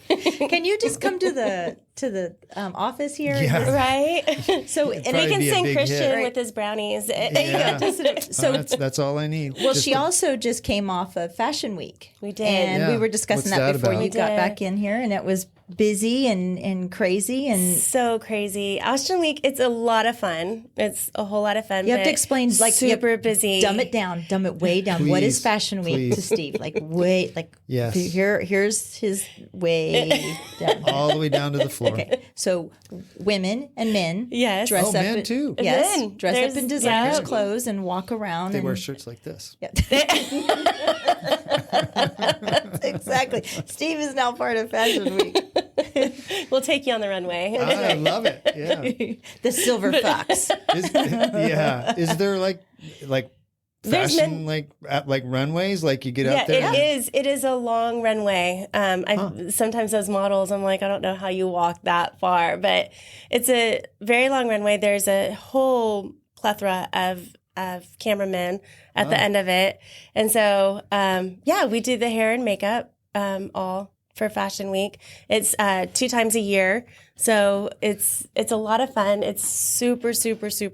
Can you just come to the office here? Yeah. Right? So And Probably we can be a send big Christian hit. with his brownies. Yeah. so that's all I need. well, Just she a- also just came off of Fashion Week. We did. And we Yeah. were discussing What's that that before about? you We got did. back in here, and it was busy and crazy and so crazy. Austin Week, it's a lot of fun. It's a whole lot of fun. you have to explain like super busy. Dumb it way down. What is Fashion Week to Steve? Like way like Yes. here's his way down. All the way down to the floor. Okay, so women and men Yes. dress up men in, too. Yes, Men. dress up in There's- designer's yeah. clothes and walk around. They and, wear shirts like this. Yeah. Exactly. Steve is now part of Fashion Week. We'll take you on the runway. I love it. Yeah. The silver fox. Yeah. Is there like There's fashion like runways like you get out there? It is a long runway. Sometimes those models, I'm like, I don't know how you walk that far, but it's a very long runway. There's a whole plethora of cameramen at the end of it, and so we do the hair and makeup all for Fashion Week. It's 2 times a year, so it's a lot of fun. It's super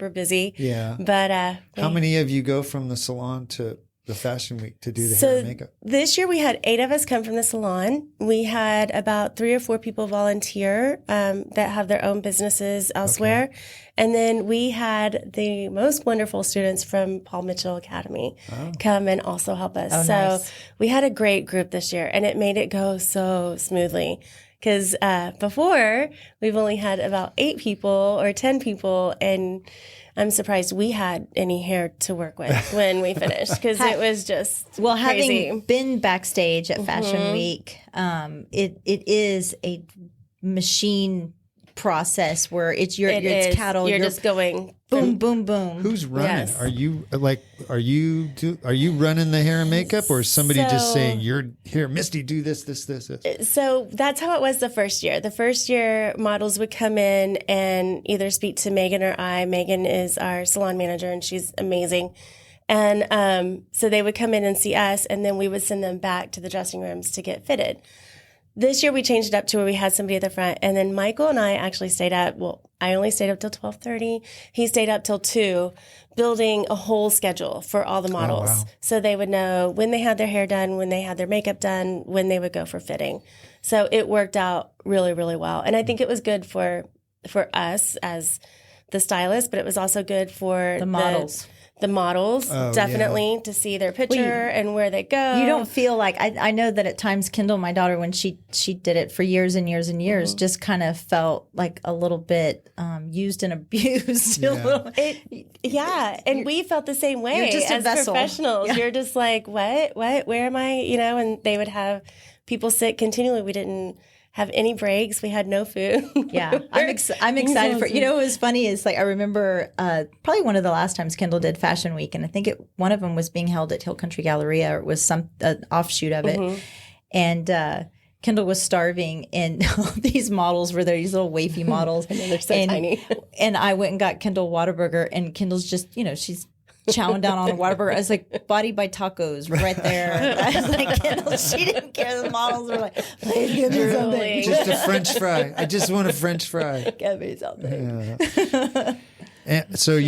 busy. Yeah. But How many of you go from the salon to the Fashion Week to do the hair and makeup? This year we had 8 of us come from the salon. We had about 3 or 4 people volunteer that have their own businesses elsewhere. Okay. And then we had the most wonderful students from Paul Mitchell Academy come and also help us. Oh, so nice. We had a great group this year, and it made it go so smoothly. Because before, we've only had about 8 people or 10 people, and I'm surprised we had any hair to work with when we finished, because it was just crazy. Having been backstage at Fashion Week, it is a machine process where it's cattle. You're just going boom, boom, boom. Who's running? Yes. Are you running the hair and makeup, or is somebody just saying, "You're here, Misty, do this." So that's how it was the first year. The first year, models would come in and either speak to Megan or I. Megan is our salon manager, and she's amazing. And so they would come in and see us, and then we would send them back to the dressing rooms to get fitted. This year we changed it up to where we had somebody at the front, and then Michael and I actually stayed up. Well, I only stayed up till 12:30. He stayed up till 2, building a whole schedule for all the models, so they would know when they had their hair done, when they had their makeup done, when they would go for fitting. So it worked out really, really well, and I think it was good for us as the stylist, but it was also good for The models. The models, definitely, to see their picture and where they go. You don't feel like I know that at times Kendall, my daughter, when she did it for years and years and years, just kind of felt like a little bit used and abused. Yeah. And we felt the same way. You're just a as vessel. Professionals. Yeah. You're just like, what, where am I? And they would have people sit continually. We didn't have any breaks. We had no food. Yeah, I'm excited for. It was funny is like I remember probably one of the last times Kendall did Fashion Week, and I think one of them was being held at Hill Country Galleria, or it was some offshoot of it, and Kendall was starving, and these models were there, these little wafy models, and they're so tiny. And I went and got Kendall Whataburger, and Kendall's just she's chowing down on a Whataburger. I was like, Body by Tacos right there. I was like, Kendall, she didn't care. The models were like, please give me something. Just a French fry. I just want a French fry. Give me something. Yeah. And so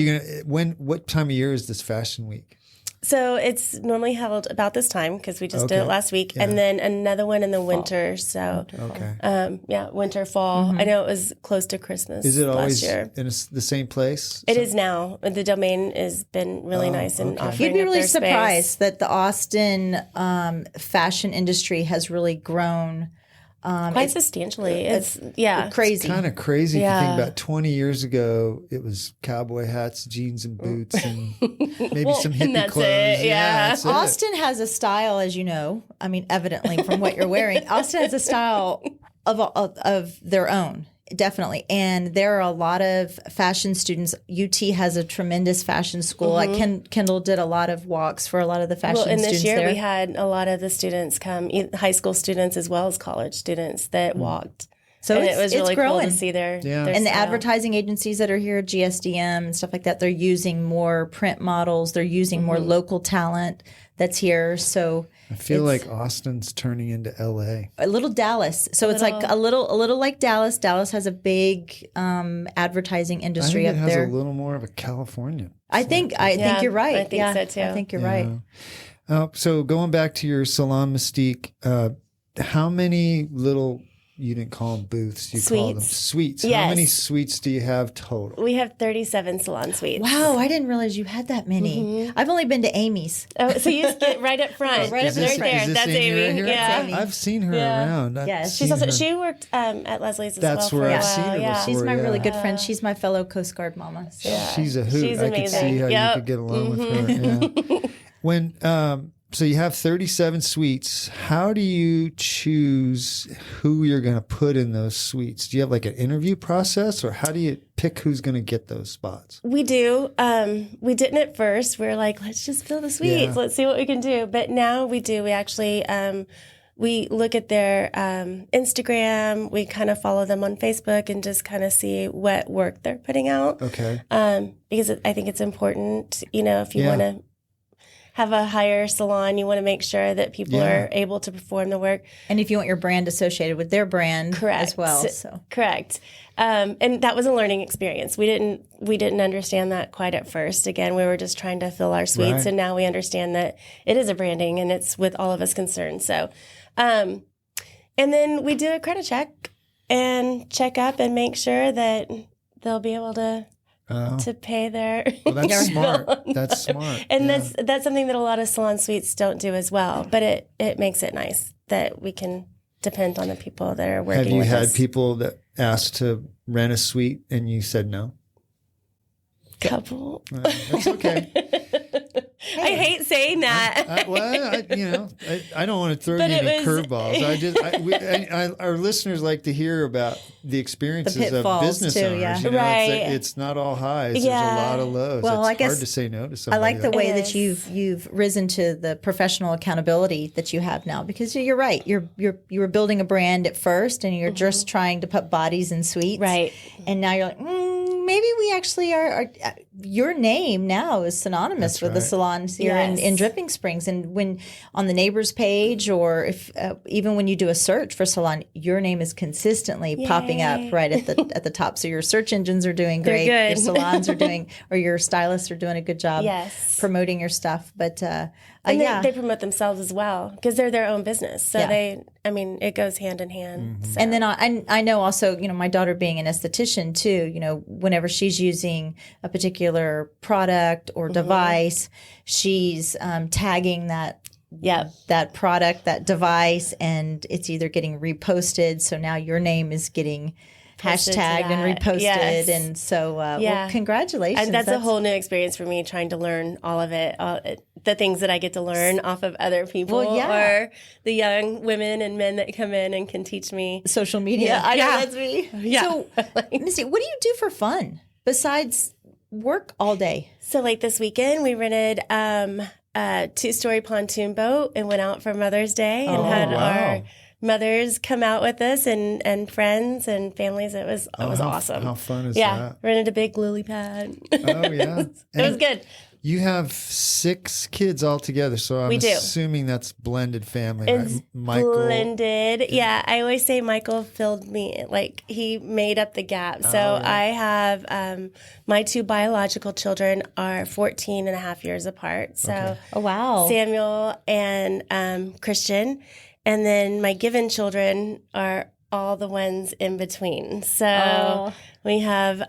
what time of year is this Fashion Week? So it's normally held about this time because we just did it last week, and then another one in the winter. So, winter, fall. I know it was close to Christmas. Is it always last year. in the same place? It is now. The domain has been really nice and offering You'd be up really their surprised space. that the Austin fashion industry has really grown. Quite substantially. It's crazy. Kind of crazy if you think about 20 years ago. It was cowboy hats, jeans, and boots, and maybe some hippie that's clothes. it, yeah. That's it. Austin has a style, as you know. I mean, evidently from what you're wearing, Austin has a style of their own. Definitely. And there are a lot of fashion students. UT has a tremendous fashion school. Like Kendall did a lot of walks for a lot of the fashion students. And this year there. we had a lot of the students come, high school students as well as college students that walked. So and it was really growing. cool to see their And the style. advertising agencies that are here, GSDM and stuff like that, they're using more print models. They're using more local talent that's here. So I feel like Austin's turning into LA. a little Dallas. So it's like a little like Dallas. Dallas has a big advertising I industry think it up has there. a little more of a California. I think you're right. I think so too. I think you're right. So going back to your Salon Mystique, how many little you didn't call them booths. You call them Suites. suites. Yes. How many suites do you have total? We have 37 salon suites. Wow, I didn't realize you had that many. I've only been to Amy's. Oh, so you just get right up front. Right up Is this- front. is this That's Amy right Amy. here? Yeah. Amy. I've seen her Yeah. around. I've Yes. She's seen also her. she worked at Leslie's as That's well where for a I've while. seen her yeah. She's before. my really yeah. good friend. She's my fellow Coast Guard mama. So. She's a hoot. She's I could see amazing. how Yep. you could get along with her. Yeah. When so you have 37 suites. How do you choose who you're going to put in those suites? Do you have like an interview process, or how do you pick who's going to get those spots? We do. We didn't at first. We were like, let's just fill the suites. Yeah. Let's see what we can do. But now we do. We actually we look at their Instagram. We kind of follow them on Facebook and just kind of see what work they're putting out. Okay. Because I think it's important. If you Yeah. want to have a higher salon, you want to make sure that people Yeah. are able to perform the work. And if you want your brand associated with their brand Correct. as well. So Correct. And that was a learning experience. We didn't understand that quite at first. Again, we were just trying to fill our suites, Right. and now we understand that it is a branding and it's with all of us concerned. So, and then we do a credit check and check up and make sure that they'll be able to pay their. Well, that's their smart. bill. That's smart. And Yeah. that's something that a lot of salon suites don't do as well. But it makes it nice that we can depend on the people that are working Have you with had us. people that asked to rent a suite and you said no? Couple. That's okay. I hate saying that. I don't want to throw But you it any was- curveballs. Our listeners like to hear about the experiences The of pitfalls business too, owners. yeah. You know, Right. it's not all highs. There's Yeah. a lot of lows. Well, it's I guess hard to say no to I somebody. like the like way It that is. you've risen to the professional accountability that you have now, because you're right. You were building a brand at first, and you're just trying to put bodies in suites, Right. And now you're like, maybe we actually are. Your name now is synonymous That's with the right. salons here Yes. in Dripping Springs, and when on the neighbors page, or if even when you do a search for salon, your name is consistently popping up Yay. right at the top. So your search engines are doing They're great. good. Your salons are doing, or your stylists are doing a good job. Yes. Promoting your stuff, but And yeah, they promote themselves as well because they're their own business. So Yeah. it goes hand in hand. So. and then I know also, my daughter being an esthetician too, whenever she's using a particular product or device, she's tagging that product, that device, and it's either getting reposted. So now your name is getting Posted to hashtagged and that. reposted, Yes. and so well, Yeah. congratulations. And that's a whole new experience for me, trying to learn all of it, the things that I get to learn off of other people, Well, yeah. or the young women and men that come in and can teach me. social media. Yeah, I know, Yeah. that's me. So, Misty, what do you do for fun besides work all day? So like this weekend, we rented a 2-story pontoon boat and went out for Mother's Day and had wow. our mothers come out with us and friends and families. It was awesome. How fun is Yeah, that? rented a big lily pad. Oh, yeah. It was And good. You have 6 kids all together, so I'm We do. assuming that's blended family, It's right? Michael. blended. Yeah, I always say Michael filled me, like he made up the gap. So I have my 2 biological children are 14 and a half years apart. So Oh wow. Samuel and Christian. And then my given children are all the ones in between. So Oh. we have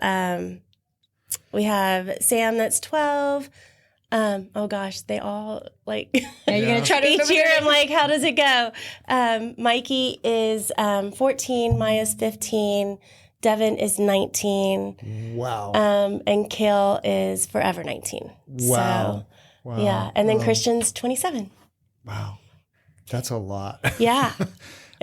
Sam that's 12. Oh gosh, they all like Are you gonna try to each remember year their I'm like, how does it go? Mikey is 14, Maya's 15, Devin is 19, Wow. and Cael is forever 19. Wow. So, Wow. yeah, and then Christian's 27. Wow. That's a lot. Yeah.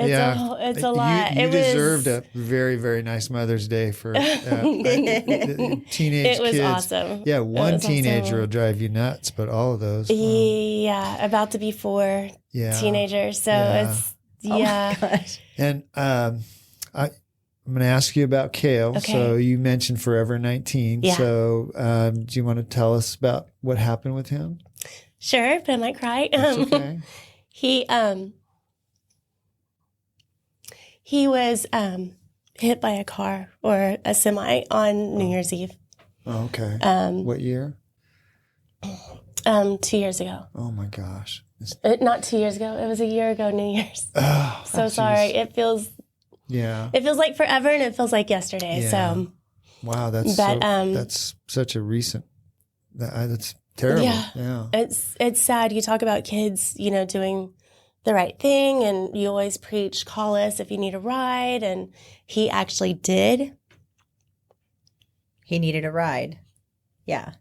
It's a lot. You It was- deserved a very, very nice Mother's Day for teenage It was kids. awesome. Yeah, It one was teenager awesome. will drive you nuts, but all of those. Yeah, about to be 4 Yeah. teenagers. So Yeah. it's, yeah. Gosh. And I'm going to ask you about Cael. Okay. So you mentioned Forever 19. Yeah. So do you want to tell us about what happened with him? Sure, but I might cry. That's okay. He was hit by a car or a semi on New Year's Eve. Oh, okay. What year? 2 years ago. Oh my gosh. Not 2 years ago. It was a year ago, New Year's. Oh, So geez. sorry. It feels Yeah. It feels like forever, and it feels like yesterday. Yeah. So, Wow, that's that's such a recent. That's terrible. Yeah. It's sad. You talk about kids, doing the right thing, and you always preach, call us if you need a ride, and he actually did. He needed a ride. Yeah.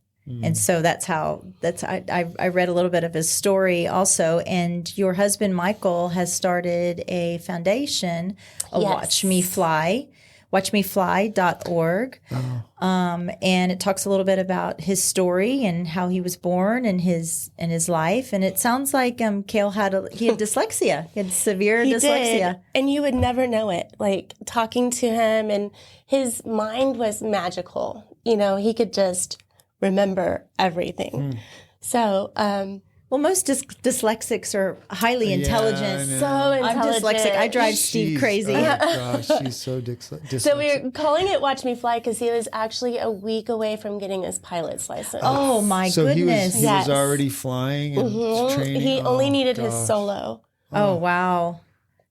And so I read a little bit of his story also. And your husband, Michael, has started a foundation, Watch Me Fly, watchmefly.org. Oh. And it talks a little bit about his story and how he was born and his life. And it sounds like Cael had dyslexia. He had severe dyslexia. Did, and you would never know it. Like talking to him, and his mind was magical. He could just remember everything. So, well, most dyslexics are highly intelligent. So intelligent. I'm dyslexic. I drive Steve crazy. Oh gosh, she's so dyslexic. So we're calling it Watch Me Fly because he was actually a week away from getting his pilot's license. Oh my goodness. He was already flying and training. He only needed his solo. Oh wow.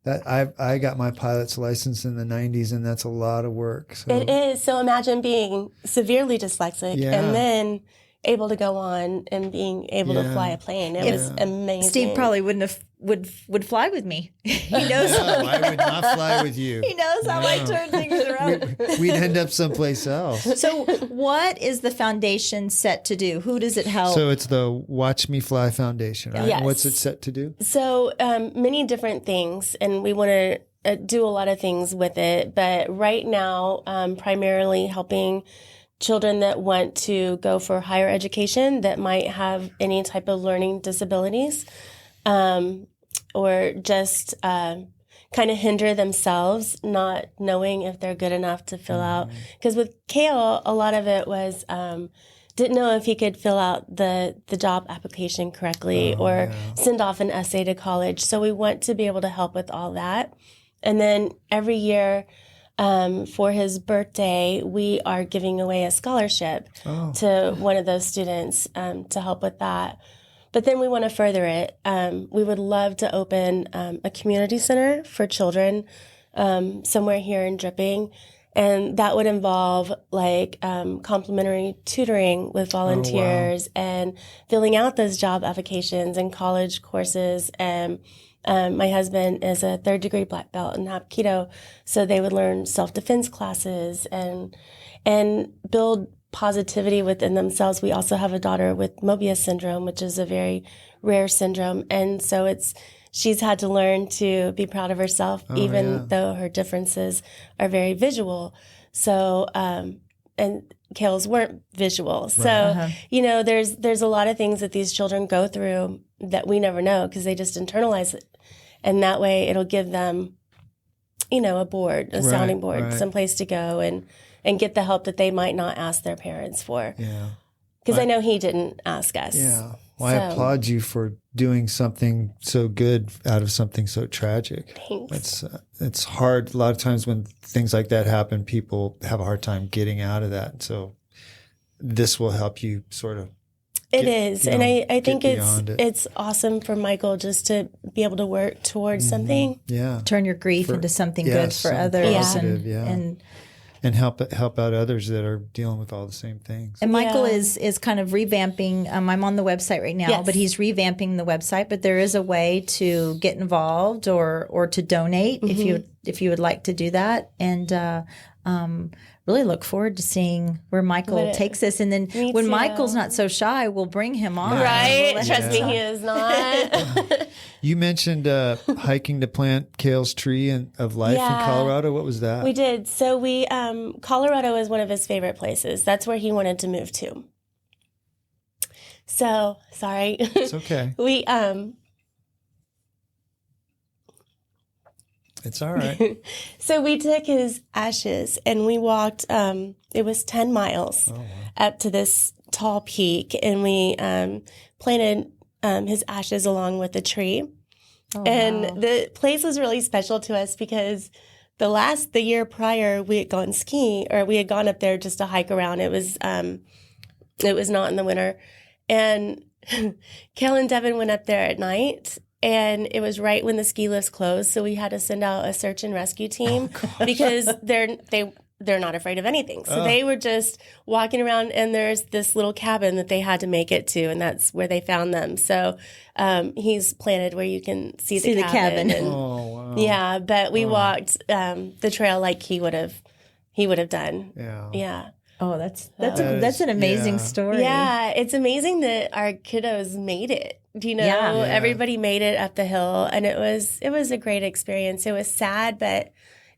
That I got my pilot's license in the 90s, and that's a lot of work. So. It is. So imagine being severely dyslexic and then able to go on and being able to fly a plane. It was amazing. Steve probably wouldn't have would fly with me. He knows. No, I would not fly with you. He knows how I turn things around. We'd end up someplace else. So, what is the foundation set to do? Who does it help? So it's the Watch Me Fly Foundation, right? Yes. What's it set to do? So many different things, and we want to do a lot of things with it. But right now, primarily helping children that want to go for higher education that might have any type of learning disabilities, or just kind of hinder themselves, not knowing if they're good enough to fill out. Because with Cael, a lot of it was didn't know if he could fill out the job application correctly or send off an essay to college. So we want to be able to help with all that. And then every year, for his birthday, we are giving away a scholarship to one of those students to help with that. But then we want to further it. We would love to open a community center for children somewhere here in Dripping. And that would involve like complimentary tutoring with volunteers and filling out those job applications and college courses. And my husband is a 3rd degree black belt in Hapkido, so they would learn self-defense classes and build positivity within themselves. We also have a daughter with Mobius syndrome, which is a very rare syndrome, and so she's had to learn to be proud of herself, even though her differences are very visual. So, and Cael's weren't visual. Right. So, there's a lot of things that these children go through that we never know because they just internalize it. And that way it'll give them, a board, a sounding board, someplace to go and get the help that they might not ask their parents for. Yeah. Because I know he didn't ask us. Yeah. Well, I applaud you for doing something so good out of something so tragic. Thanks. It's hard. A lot of times when things like that happen, people have a hard time getting out of that. So this will help you sort of. It is. And I think it's awesome for Michael just to be able to work towards something. Yeah. Turn your grief into something good for others. Positive, and help out others that are dealing with all the same things. And Michael is kind of revamping. I'm on the website right now, but he's revamping the website. But there is a way to get involved or to donate if you would like to do that. And really look forward to seeing where Michael takes this. And then when Michael's not so shy, we'll bring him on. Right? Trust me, he is not. You mentioned hiking to plant Cael's tree of life in Colorado. What was that? We did. So Colorado is one of his favorite places. That's where he wanted to move to. So, sorry. It's okay. It's all right. So we took his ashes and we walked, it was 10 miles up to this tall peak, and we planted his ashes along with the tree. The place was really special to us because the year prior we had gone skiing, or we had gone up there just to hike around. It was not in the winter. And Cael and Devin went up there at night, and it was right when the ski lifts closed. So we had to send out a search and rescue team because they're not afraid of anything. So they were just walking around, and there's this little cabin that they had to make it to, and that's where they found them. So he's planted where you can see the cabin. And, wow. Yeah, but we walked the trail like he would have done. Yeah. Yeah. Oh, that's an amazing story. Yeah, it's amazing that our kiddos made it. You know, Yeah. everybody made it up the hill, and it was a great experience. It was sad, but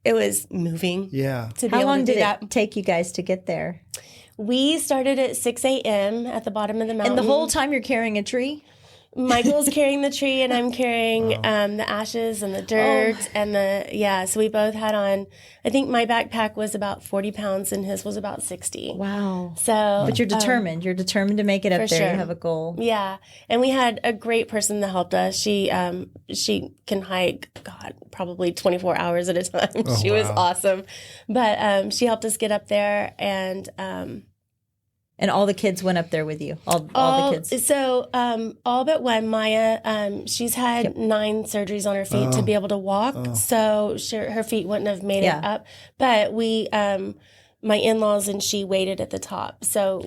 it was moving. Yeah. To be How able long to do did that. it take you guys to get there? We started at 6 a.m. at the bottom of the mountain. And the whole time you're carrying a tree? Michael's carrying the tree, and I'm carrying the ashes and the dirt so we both had on, I think my backpack was about 40 pounds and his was about 60. Wow. So, But you're determined. You're determined to make it up for there. sure. You have a goal. Yeah. And we had a great person that helped us. She can hike, probably 24 hours at a time. She was awesome. But she helped us get up there, And all the kids went up there with you. All the kids. So all but one, Maya, she's had 9 surgeries on her feet to be able to walk. So her feet wouldn't have made it up. But we, my in-laws and she waited at the top. So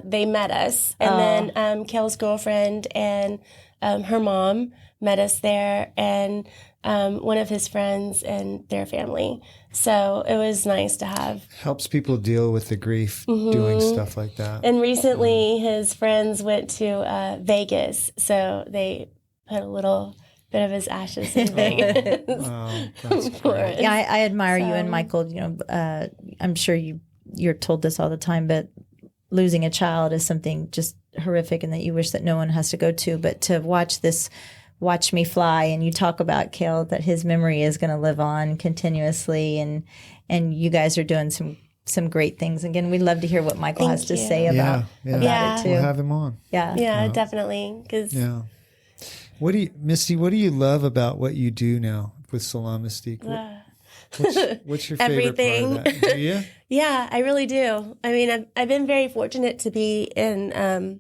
they met us. And then Cael's girlfriend and her mom met us there, and one of his friends and their family. So it was nice to have. Helps people deal with the grief doing stuff like that. And recently his friends went to Vegas, so they put a little bit of his ashes in Vegas. Oh, that's For great. us. Yeah, I admire you and Michael. You know, I'm sure you're told this all the time, but losing a child is something just horrific, and that you wish that no one has to go to. But to watch me fly, and you talk about Cael, that his memory is going to live on continuously, and you guys are doing some great things. Again, we'd love to hear what Michael has to say about it too. We'll have him on. Yeah, definitely. Yeah. Misty, what do you love about what you do now with Salon Mystique? What's your favorite part of that? Do you? Yeah, I really do. I mean, I've been very fortunate to be in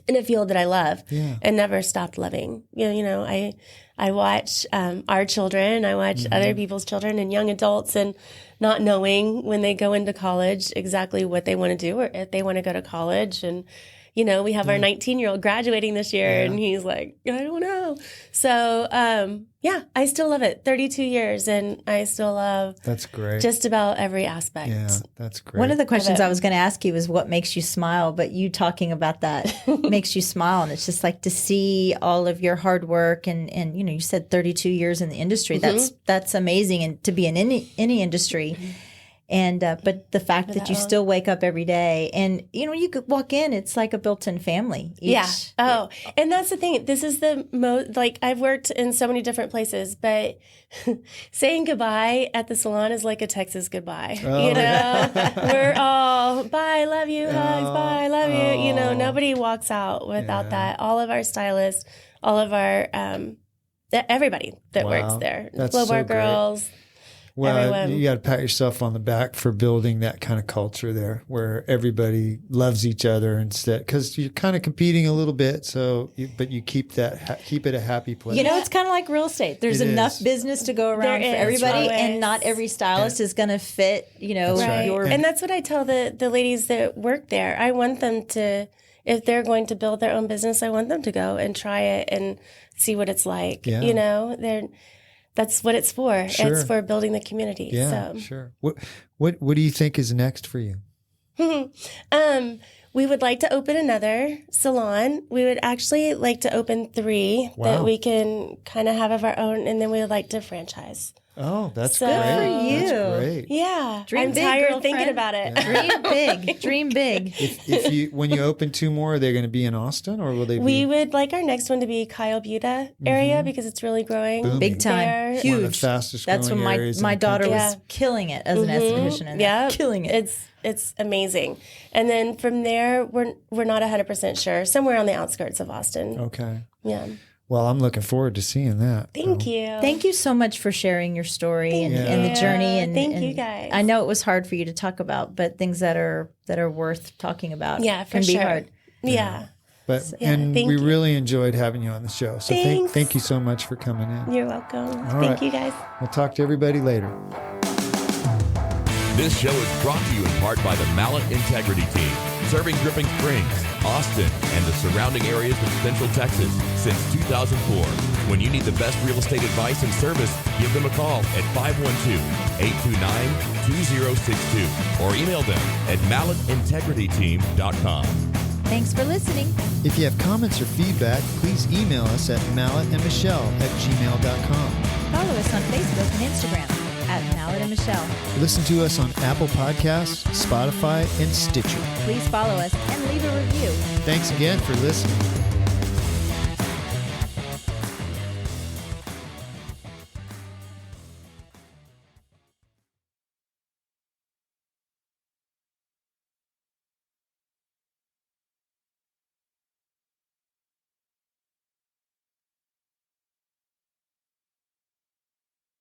a field that I love and never stopped loving. You know, I watch our children, I watch other people's children and young adults, and not knowing when they go into college exactly what they want to do, or if they want to go to college. And, you know, we have our 19-year-old graduating this year, and he's like, I don't know. So, I still love it. 32 years, and I still love That's great. just about every aspect. Yeah, that's great. One of the questions I was going to ask you is what makes you smile, but you talking about that makes you smile. And it's just like to see all of your hard work, and you know, you said 32 years in the industry. That's amazing, and to be in any industry. And but the fact that you still wake up every day, and you know, you could walk in, it's like a built-in family. And that's the thing. This is the most, like, I've worked in so many different places, but saying goodbye at the salon is like a Texas goodbye. You know, we're all bye, love you, hugs, bye, love you. You know, nobody walks out without that. All of our stylists, all of our everybody that works there, That's Flow so Bar great. girls. Well, everyone. you got to pat yourself on the back for building that kind of culture there, where everybody loves each other instead, because you're kind of competing a little bit. But you keep it a happy place. You know, it's kind of like real estate. There's enough business to go around for everybody, and not every stylist is going to fit. You know, your. And that's what I tell the ladies that work there. I want them to, if they're going to build their own business, I want them to go and try it and see what it's like. Yeah. You know, that's what it's for. Sure. It's for building the community. Yeah, So. sure. What do you think is next for you? We would like to open another salon. We would actually like to open 3 that we can kind of have of our own, and then we would like to franchise. Oh, that's So- great. Good for you. That's great. Yeah. Dream I'm big, tired of thinking girlfriend. about it. Dream big. Dream big. If when you open 2 more, are they going to be in Austin, or will they be? We would like our next one to be Cael area because it's really growing. Booming. Big time. There. Huge. One of the fastest That's when growing areas in my the daughter country. was killing it as an esthetician. And Yeah, killing it. It's amazing. And then from there, we're not 100% sure. Somewhere on the outskirts of Austin. Okay. Yeah. Well, I'm looking forward to seeing that. Thank you. Thank you so much for sharing your story and the journey. And Thank you, and guys. I know it was hard for you to talk about, but things that are worth talking about Yeah, for can sure. be hard. Yeah. But Yeah, and thank we you. really enjoyed having you on the show. So Thanks. thank you so much for coming in. You're welcome. All Thank right. you guys. We'll talk to everybody later. This show is brought to you in part by the Mallett Integrity Team, serving Dripping Springs, Austin, and the surrounding areas of Central Texas since 2004. When you need the best real estate advice and service, give them a call at 512-829-2062 or email them at mallettintegrityteam.com. Thanks for listening. If you have comments or feedback, please email us at mallettandmichelle@gmail.com. Follow us on Facebook and Instagram at Mallett and Michelle. Listen to us on Apple Podcasts, Spotify, and Stitcher. Please follow us and leave a review. Thanks again for listening.